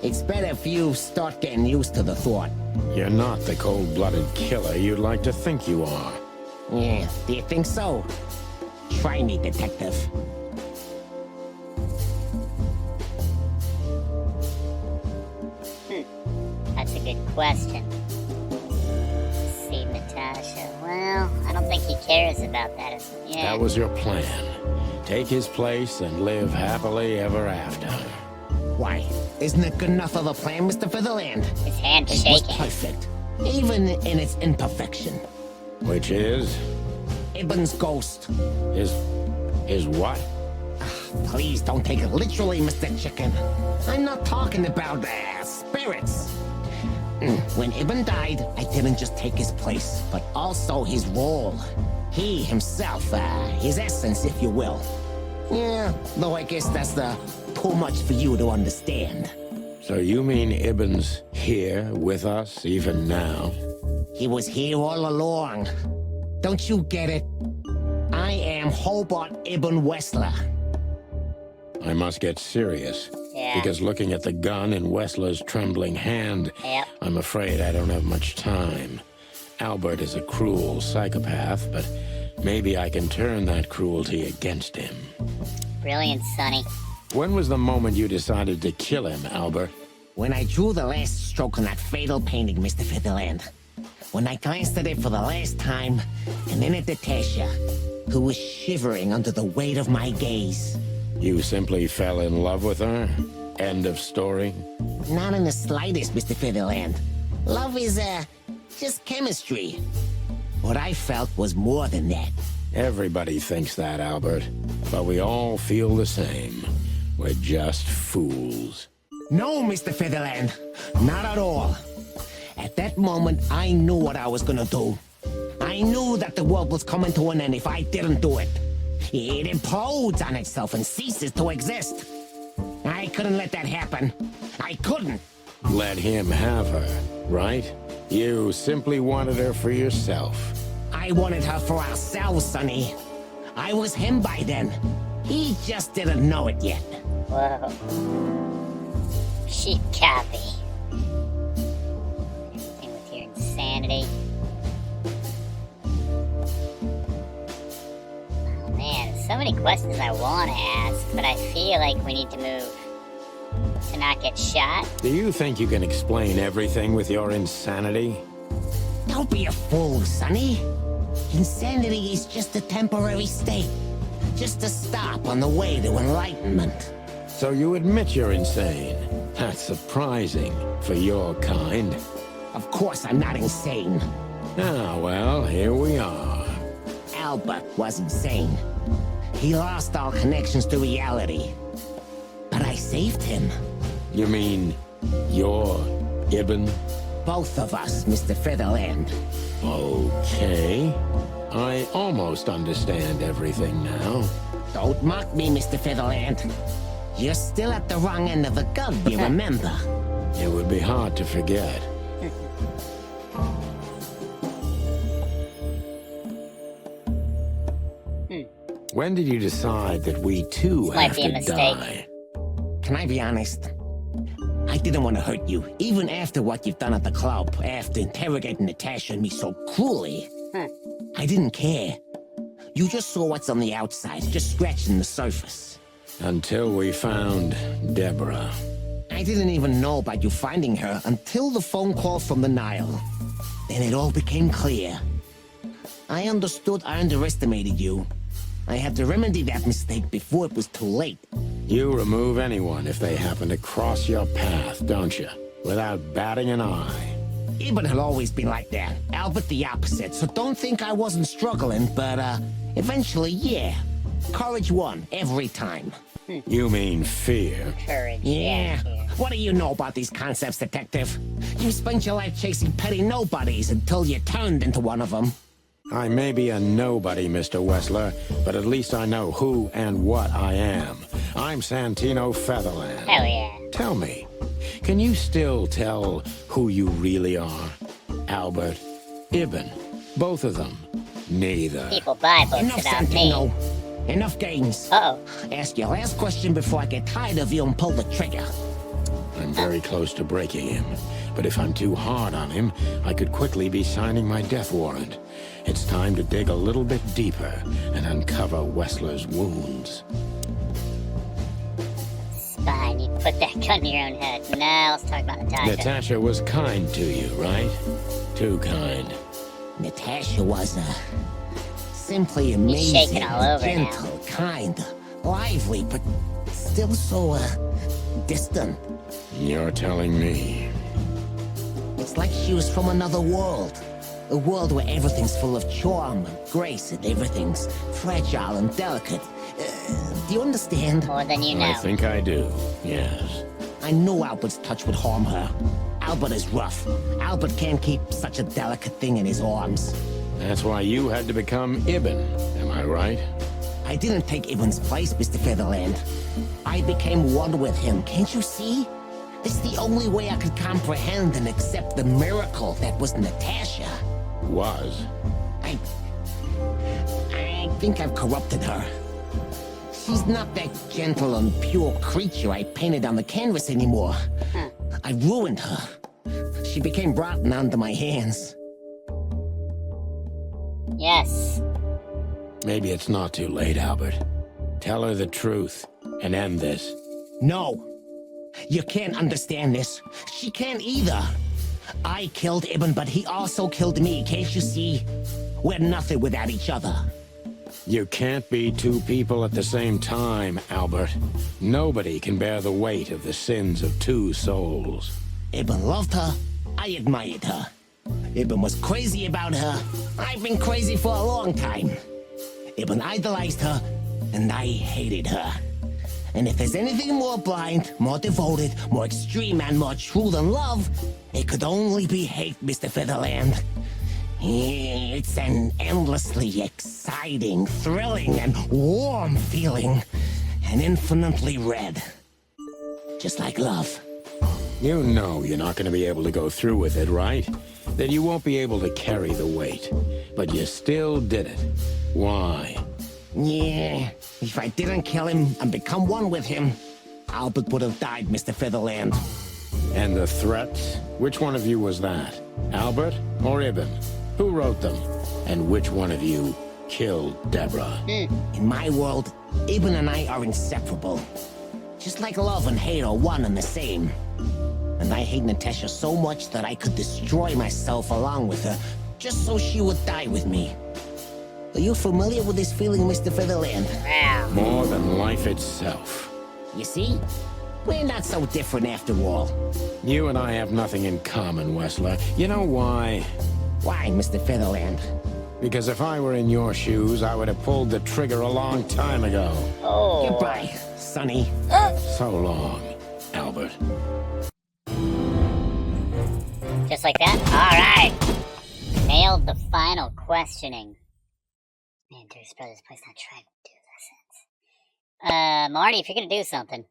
It's better if you start getting used to the thought. You're not the cold-blooded killer you'd like to think you are. Yeah, do you think so? Try me, detective. That's a good question. See, Natasha. Well, I don't think he cares about that. Yeah. That was your plan. Take his place and live happily ever after. Why? Isn't it good enough of a plan, Mr. Featherland? His hand It shaking. was perfect, even in its imperfection. Which is? Ibn's ghost. His what? Please don't take it literally, Mr. Chicken. I'm not talking about spirits. When Ibn died, I didn't just take his place, but also his role. He himself, his essence, if you will. Yeah, though I guess that's too much for you to understand. So you mean Ibn's here with us even now? He was here all along. Don't you get it? I am Hobart Ibn Wessler. I must get serious. Yeah. Because looking at the gun in Wessler's trembling hand, Yep. I'm afraid I don't have much time. Albert is a cruel psychopath, but maybe I can turn that cruelty against him. Brilliant, Sonny. When was the moment you decided to kill him, Albert? When I drew the last stroke on that fatal painting, Mr. Featherland. When I glanced at it for the last time, and then at Natasha, who was shivering under the weight of my gaze. You simply fell in love with her? End of story? Not in the slightest, Mr. Featherland. Love is, just chemistry. What I felt was more than that. Everybody thinks that, Albert. But we all feel the same. We're just fools. No, Mr. Featherland. Not at all. At that moment, I knew what I was gonna do. I knew that the world was coming to an end if I didn't do it. It implodes on itself and ceases to exist. I couldn't let that happen. I couldn't. Let him have her, right? You simply wanted her for yourself. I wanted her for ourselves, Sonny. I was him by then. He just didn't know it yet. Whoa. Cheap copy. Anything with your insanity. Oh man, so many questions I want to ask, but I feel like we need to move to not get shot. Do you think you can explain everything with your insanity? Don't be a fool, Sonny. Insanity is just a temporary state. Just a stop on the way to enlightenment. So you admit you're insane. That's surprising for your kind. Of course I'm not insane. Ah, well, here we are. Albert was insane. He lost all connections to reality. But I saved him. You mean you're Ibn? Both of us, Mr. Featherland. Okay. I almost understand everything now. Don't mock me, Mr. Featherland. You're still at the wrong end of the gun, you remember? It would be hard to forget. When did you decide that we too This might have be a to mistake. die? Can I be honest? I didn't want to hurt you, even after what you've done at the club, after interrogating Natasha and me so cruelly. I didn't care. You just saw what's on the outside, just scratching the surface. Until we found Deborah. I didn't even know about you finding her until the phone call from the Nile. Then it all became clear. I understood I underestimated you. I had to remedy that mistake before it was too late. You remove anyone if they happen to cross your path, don't you? Without batting an eye. Ibn had always been like that. Albert the opposite, so don't think I wasn't struggling, but, eventually, yeah. Courage won, every time. You mean fear? Courage. Yeah. Fear. What do you know about these concepts, Detective? You spent your life chasing petty nobodies until you turned into one of them. I may be a nobody, Mr. Wessler, but at least I know who and what I am. I'm Santino Featherland. Hell yeah. Tell me, can you still tell who you really are? Albert, Ibn, both of them? Neither. People buy books Enough, about Santino. me. Enough games. Uh-oh. Ask your last question before I get tired of you and pull the trigger. I'm very close to breaking him, but if I'm too hard on him, I could quickly be signing my death warrant. It's time to dig a little bit deeper and uncover Wessler's wounds. Fine, you put that gun in your own head. Now let's talk about Natasha. Natasha was kind to you, right? Too kind. Natasha was, simply amazing, shaking all over gentle, kind, lively, but still so, distant. You're telling me. It's like she was from another world. A world where everything's full of charm and grace and everything's fragile and delicate. Do you understand? More than you know. I think I do, yes. I knew Albert's touch would harm her. Albert is rough. Albert can't keep such a delicate thing in his arms. That's why you had to become Ibn, am I right? I didn't take Ibn's place, Mr. Featherland. I became one with him, can't you see? It's the only way I could comprehend and accept the miracle that was Natasha. Was? I think I've corrupted her. She's not that gentle and pure creature I painted on the canvas anymore. I ruined her. She became rotten under my hands. Yes. Maybe it's not too late, Albert. Tell her the truth and end this. No. You can't understand this. She can't either. I killed Ibn, but he also killed me, can't you see? We're nothing without each other. You can't be two people at the same time, Albert. Nobody can bear the weight of the sins of two souls. Ibn loved her. I admired her. Ibn was crazy about her. I've been crazy for a long time. Ibn idolized her, and I hated her. And if there's anything more blind, more devoted, more extreme, and more true than love, it could only be hate, Mr. Featherland. It's an endlessly exciting, thrilling, and warm feeling. And infinitely red. Just like love. You know you're not going to be able to go through with it, right? That you won't be able to carry the weight. But you still did it. Why? Yeah, if I didn't kill him and become one with him, Albert would have died, Mr. Featherland. And the threats? Which one of you was that? Albert or Ibn? Who wrote them? And which one of you killed Deborah? In my world, Ibn and I are inseparable. Just like love and hate are one and the same. And I hate Natasha so much that I could destroy myself along with her, just so she would die with me. Are you familiar with this feeling, Mr. Featherland? Wow. More than life itself. You see? We're not so different after all. You and I have nothing in common, Wessler. You know why? Why, Mr. Featherland? Because if I were in your shoes, I would have pulled the trigger a long time ago. Oh. Goodbye, Sonny. So long, Albert. Just like that? Alright. Nailed the final questioning. Man, Deuce Brothers, please not try to do this. Marty, if you're gonna do something,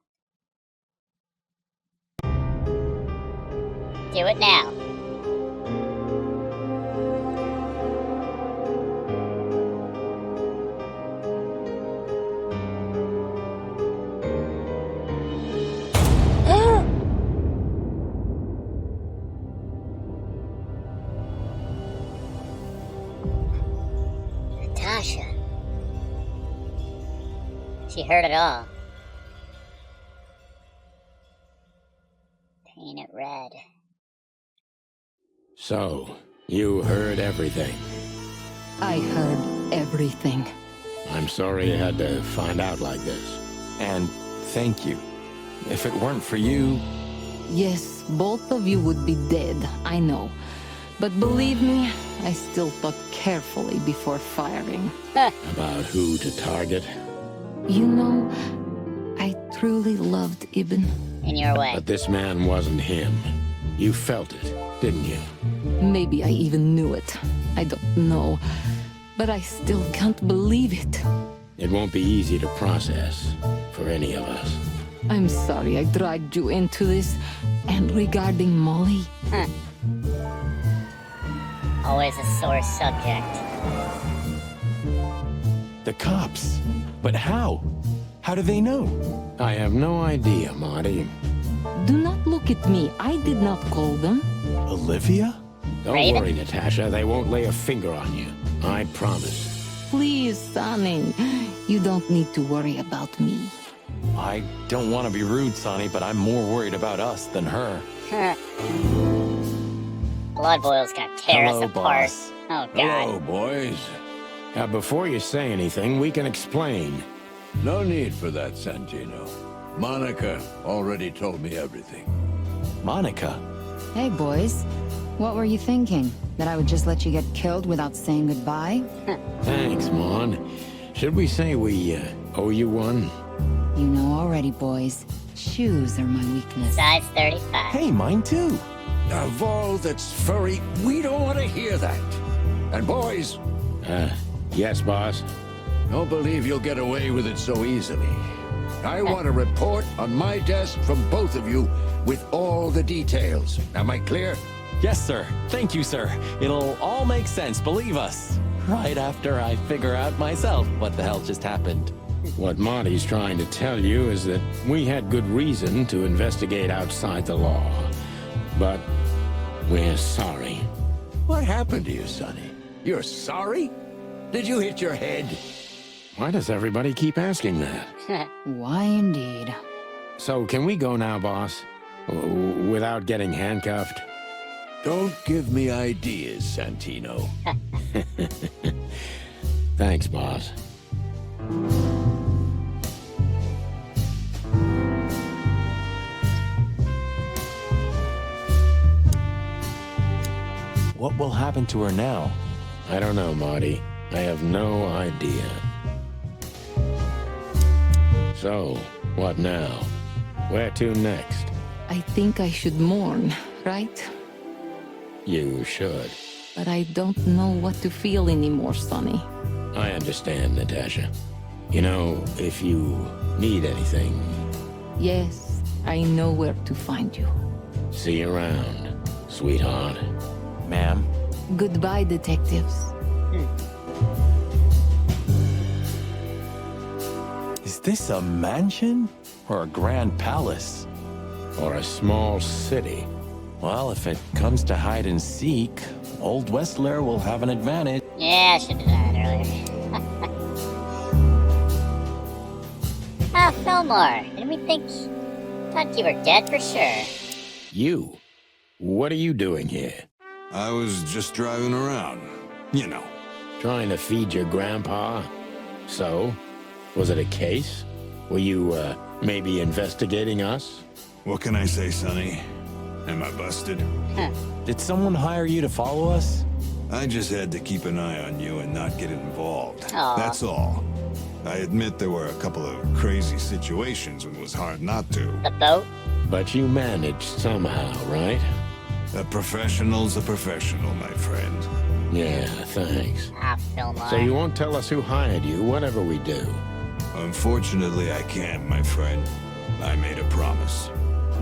do it now. Natasha. She heard it all. Paint it red. So, you heard everything. I heard everything. I'm sorry you had to find out like this. And thank you. If it weren't for you... Yes, both of you would be dead, I know. But believe me, I still thought carefully before firing. About who to target? You know, I truly loved Ibn. In your way. But this man wasn't him. You felt it, didn't you? Maybe I even knew it. I don't know. But I still can't believe it. It won't be easy to process for any of us. I'm sorry I dragged you into this. And regarding Molly... Always a sore subject. The cops. But how? How do they know? I have no idea, Marty. Do not look at me. I did not call them. Olivia? Don't Raven? worry, Natasha. They won't lay a finger on you. I promise. Please, Sonny. You don't need to worry about me. I don't want to be rude, Sonny, but I'm more worried about us than her. Blood Boil's gonna tear Hello, us apart. boss. Oh, God. Hello, boys. Now, before you say anything, we can explain. No need for that, Santino. Monica already told me everything. Monica? Hey, boys. What were you thinking? That I would just let you get killed without saying goodbye? Thanks, Mon. Should we say we owe you one? You know already, boys. Shoes are my weakness. Size 35. Hey, mine too. Of all that's furry, we don't want to hear that. And boys, Yes, boss. don't believe you'll get away with it so easily. I want a report on my desk from both of you with all the details. Am I clear? Yes, sir. Thank you, sir. It'll all make sense, believe us. Right after I figure out myself what the hell just happened. What Marty's trying to tell you is that we had good reason to investigate outside the law. But we're sorry. What happened to you, Sonny? You're sorry? Did you hit your head? Why does everybody keep asking that? Why indeed? So can we go now, boss? Without getting handcuffed? Don't give me ideas, Santino. Thanks, boss. What will happen to her now? I don't know, Marty. I have no idea. So, what now? Where to next? I think I should mourn, right? You should. But I don't know what to feel anymore, Sonny. I understand, Natasha. You know, if you need anything, Yes, I know where to find you. see you around, sweetheart. Ma'am? Goodbye, detectives. Is this a mansion? Or a grand palace? Or a small city. Well, if it comes to hide and seek, old Wessler will have an advantage. Yeah, I should have done that earlier. Ah, Fillmore. Didn't we think... Thought you were dead for sure. You? What are you doing here? I was just driving around. You know. Trying to feed your grandpa? So? Was it a case? Were you, maybe investigating us? What can I say, Sonny? Am I busted? Did someone hire you to follow us? I just had to keep an eye on you and not get involved. Aw. That's all. I admit there were a couple of crazy situations when it was hard not to. The boat? But you managed somehow, right? A professional's a professional, my friend. Yeah, thanks. Ah, Fillmore. So you won't tell us who hired you, whatever we do? Unfortunately, I can't, my friend. I made a promise.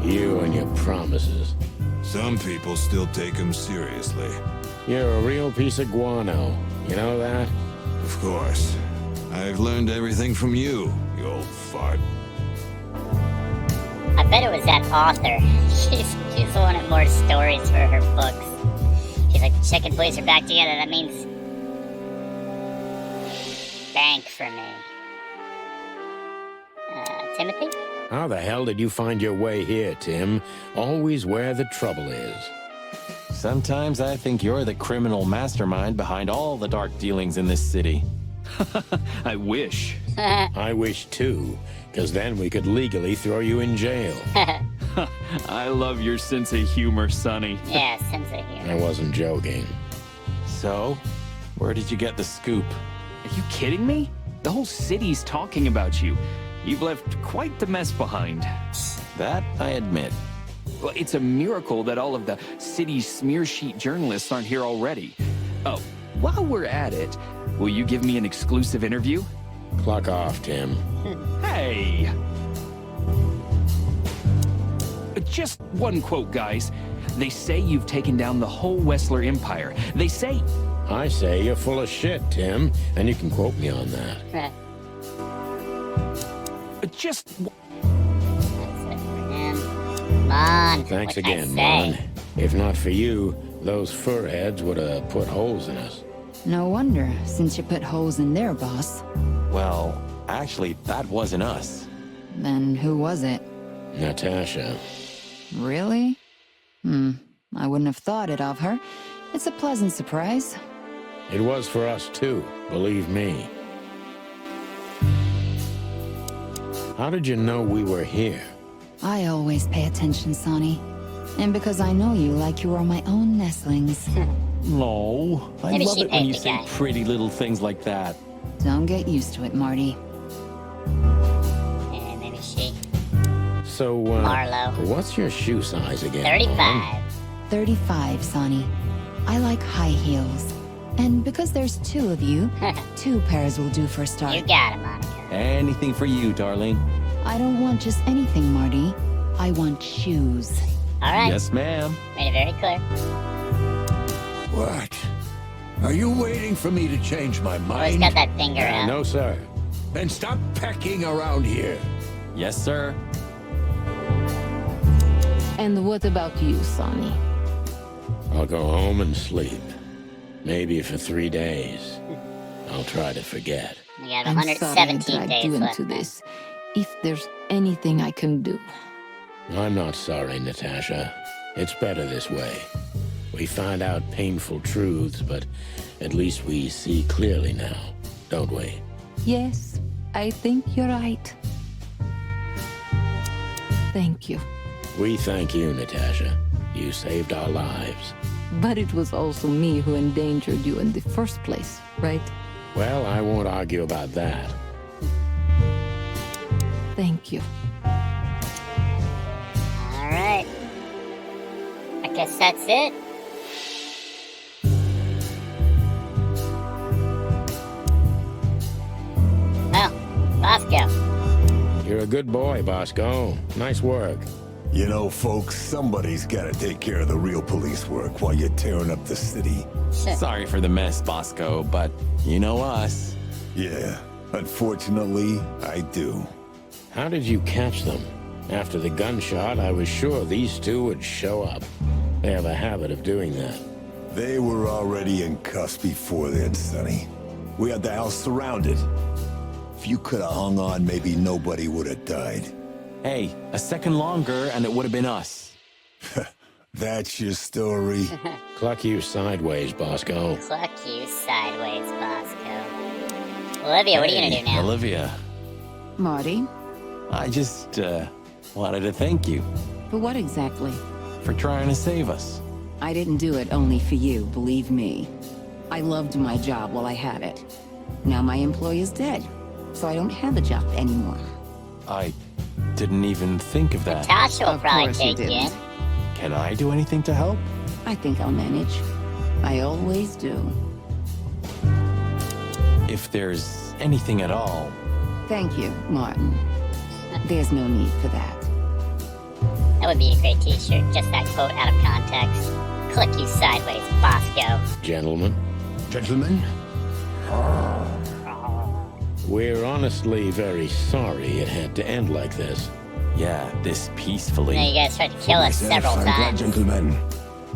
You and your promises. Some people still take them seriously. You're a real piece of guano. You know that? Of course. I've learned everything from you, you old fart. I bet it was that author. She's wanted more stories for her books. She's like, the chicken boys are back together. That means... bank for me. Timothy? How the hell did you find your way here, Tim? Always where the trouble is. Sometimes I think you're the criminal mastermind behind all the dark dealings in this city. I wish. I wish too, because then we could legally throw you in jail. I love your sense of humor, Sonny. Yeah, sense of humor. I wasn't joking. So, where did you get the scoop? Are you kidding me? The whole city's talking about you. You've left quite the mess behind. That I admit. Well, it's a miracle that all of the city's smear sheet journalists aren't here already. Oh, while we're at it, will you give me an exclusive interview? Clock off, Tim. Hey! Just one quote, guys. They say you've taken down the whole Wessler empire. They say... I say you're full of shit, Tim, and you can quote me on that. Just... Come on. Thanks what can I again, say? Mon. If not for you, those fur heads would have put holes in us. No wonder, since you put holes in their boss. Well, actually, that wasn't us. Then who was it? Natasha. Really? I wouldn't have thought it of her. It's a pleasant surprise. It was for us too, believe me. How did you know we were here? I always pay attention, Sonny. And because I know you like you are my own nestlings. No, I Maybe love she it when paid you the say guy. pretty little things like that. Don't get used to it, Marty. Yeah, maybe she. So, Marlo. what's your shoe size again? 35. 35, Sonny. I like high heels. And because there's two of you, 2 pairs will do for a start. You got it, Monica. Anything for you, darling. I don't want just anything, Marty. I want shoes. All right. Yes, ma'am. Made it very clear. What? Are you waiting for me to change my Always mind? got that finger out. No, sir. Then stop pecking around here. Yes, sir. And what about you, Sonny? I'll go home and sleep. Maybe for 3 days. I'll try to forget. We got I'm sorry I 117 dragged days you left. into this. If there's anything I can do. I'm not sorry, Natasha. It's better this way. We find out painful truths, but at least we see clearly now, don't we? Yes, I think you're right. Thank you. We thank you, Natasha. You saved our lives. But it was also me who endangered you in the first place, right? Well, I won't argue about that. Thank you. All right. I guess that's it. Well, Bosco. You're a good boy, Bosco. Nice work. You know, folks, somebody's gotta take care of the real police work while you're tearing up the city. Sorry for the mess, Bosco, but you know us. Yeah, unfortunately, I do. How did you catch them? After the gunshot, I was sure these two would show up. They have a habit of doing that. They were already in cuffs before then, Sonny. We had the house surrounded. If you could have hung on, maybe nobody would have died. Hey, a second longer and it would have been us. That's your story. Cluck you sideways, Bosco. Cluck you sideways, Bosco. Olivia, what are you gonna do now? Olivia, Marty? I just, wanted to thank you For what exactly? for trying to save us. I didn't do it only for you, believe me. I loved my job while I had it. Now my employee is dead, so I don't have a job anymore. I didn't even think of that. Natasha will Of probably course you take you in. didn't. Can I do anything to help? I think I'll manage. I always do. If there's anything at all. Thank you, Martin. There's no need for that. That would be a great t-shirt. Just that quote out of context. Click you sideways, Bosco. Gentlemen, Gentlemen? we're honestly very sorry it had to end like this. Yeah, this peacefully. You know, you guys tried to kill us Myself, several I'm glad, times. gentlemen.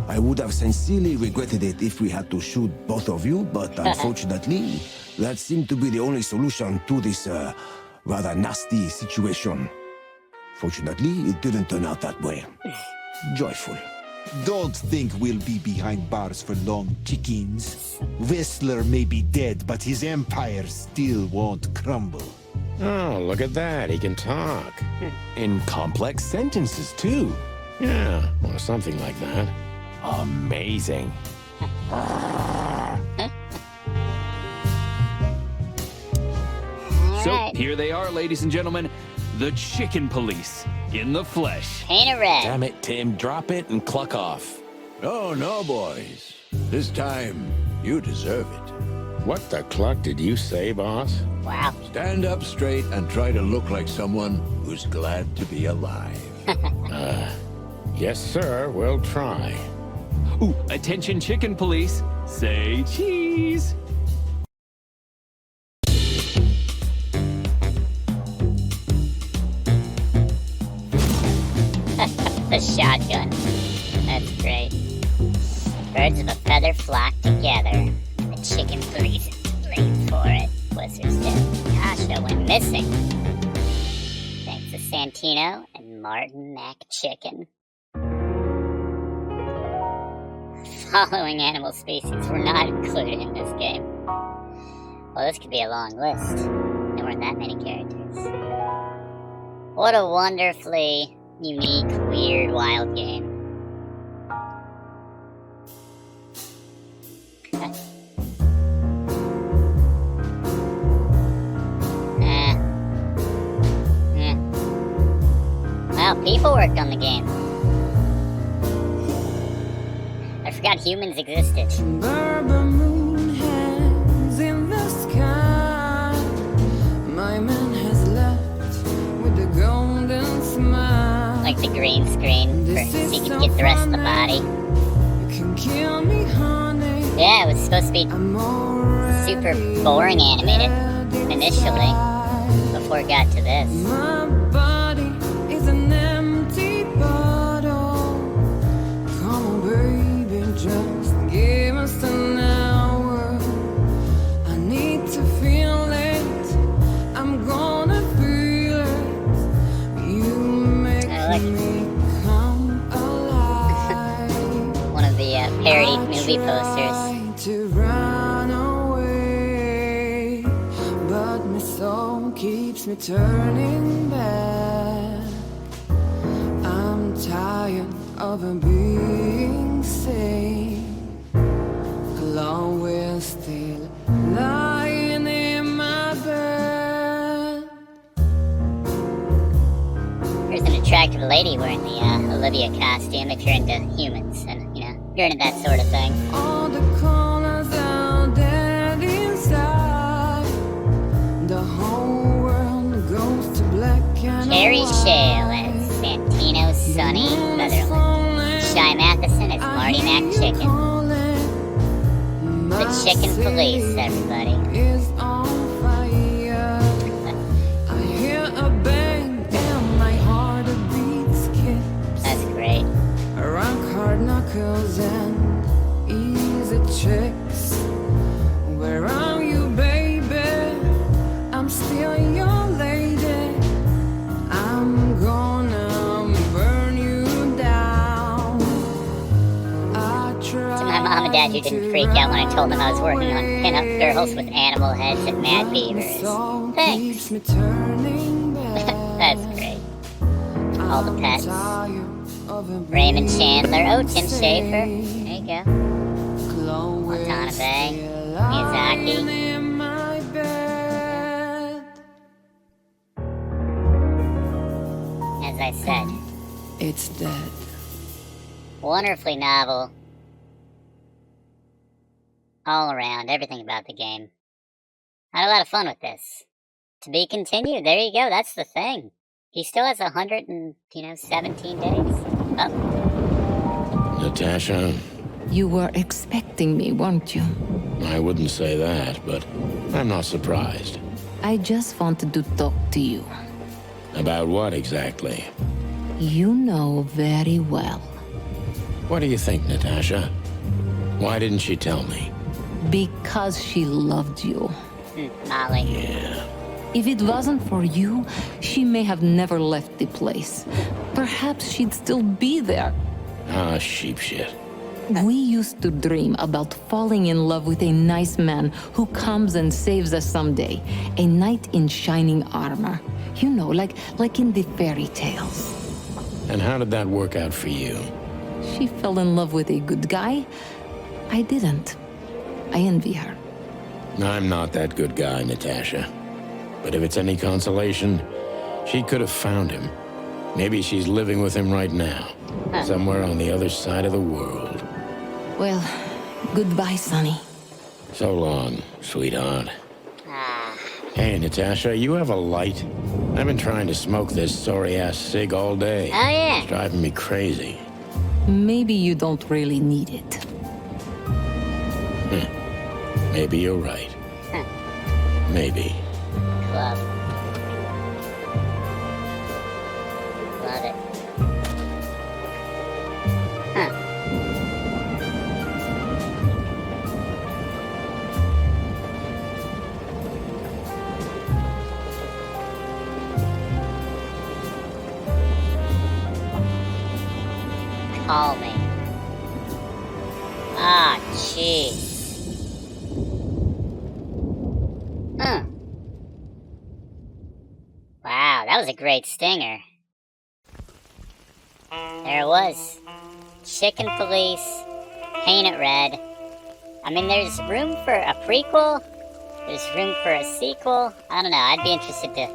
I would have sincerely regretted it if we had to shoot both of you, but unfortunately, that seemed to be the only solution to this rather nasty situation. Fortunately, it didn't turn out that way. Joyful. Don't think we'll be behind bars for long, chickens. Wessler may be dead, but his empire still won't crumble. Oh, look at that. He can talk. In complex sentences, too. Yeah, or something like that. Amazing. So, here they are, ladies and gentlemen. The Chicken Police. In the flesh. Paint it red. Damn it, Tim. Drop it and cluck off. Oh, no, boys. This time, you deserve it. What the cluck did you say, boss? Wow. Stand up straight and try to look like someone who's glad to be alive. Yes, sir. We'll try. Ooh, attention Chicken Police. Say cheese. The shotgun. That's great. Birds of a feather flock together, and the chicken police blamed for it. Wessler's death. Tasha went missing. Thanks to Santino and Martin McChicken. Following animal species were not included in this game. Well, this could be a long list. There weren't that many characters. What a wonderfully unique, weird, wild game. Wow, people worked on the game. I forgot humans existed. Bourbon moon hangs in the sky. My man has left with a golden smile. Like the green screen so you could get the rest of the body. You can kill me, honey. Yeah, it was supposed to be super boring animated initially before it got to this. My body is an empty bottle. Come on, baby, just give us an hour. I need to feel it. I'm gonna feel it. You make me come alive. One of the parodied movie posters. To run away, but my soul keeps me turning back. I'm tired of being sane. Chloe is still lying in my bed. There's an attractive lady wearing the Olivia costume if you're into humans and, you know, you're into that sort of thing. All the colors out there inside. The whole world goes to black and Carrie white. Shale as Santino Sonny Sutherland. Shy Matheson as Marty McChicken. The Chicken Police, everybody. Is on fire. I hear a bang and my heart beats skips. That's great. Rock hard knuckles and easy checks. Where are you, baby? I'm still your lady. I'm gonna burn you down. To my mom and dad who didn't freak out when I told them I was working on pin-up girls with animal heads and mad beavers. Thanks. That's great. All the pets. Raymond Chandler. Oh, Tim Schafer. There you go. Watanabe. Miyazaki. As I said, it's dead. Wonderfully novel. All around, everything about the game. I had a lot of fun with this. To be continued, there you go, that's the thing. He still has 117 days. Oh. Natasha? You were expecting me, weren't you? I wouldn't say that, but I'm not surprised. I just wanted to talk to you. About what exactly? You know very well. What do you think, Natasha? Why didn't she tell me? Because she loved you. Molly. Yeah. If it wasn't for you, she may have never left the place. Perhaps she'd still be there. Ah, sheep shit. We used to dream about falling in love with a nice man who comes and saves us someday. A knight in shining armor. You know, like in the fairy tales. And how did that work out for you? She fell in love with a good guy. I didn't. I envy her. I'm not that good guy, Natasha. But if it's any consolation, she could have found him. Maybe she's living with him right now, somewhere on the other side of the world. Well, goodbye, Sonny. So long, sweetheart. Hey, Natasha, you have a light? I've been trying to smoke this sorry-ass cig all day. Oh, yeah. It's driving me crazy. Maybe you don't really need it. Maybe you're right. Maybe. Love. Love it. Call me. Ah, jeez. Wow, that was a great stinger. There it was. Chicken Police, paint it red. I mean, there's room for a prequel. There's room for a sequel. I don't know, I'd be interested to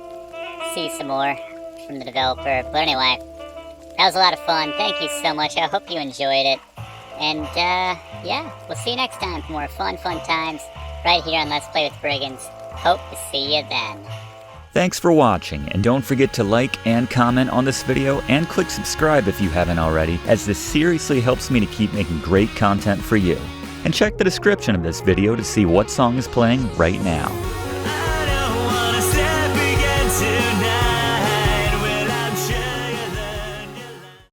see some more from the developer. But anyway, that was a lot of fun. Thank you so much. I hope you enjoyed it. And, yeah, we'll see you next time for more fun times right here on Let's Play with Brigands. Hope to see you then. Thanks for watching, and don't forget to like and comment on this video, and click subscribe if you haven't already, as this seriously helps me to keep making great content for you. And check the description of this video to see what song is playing right now.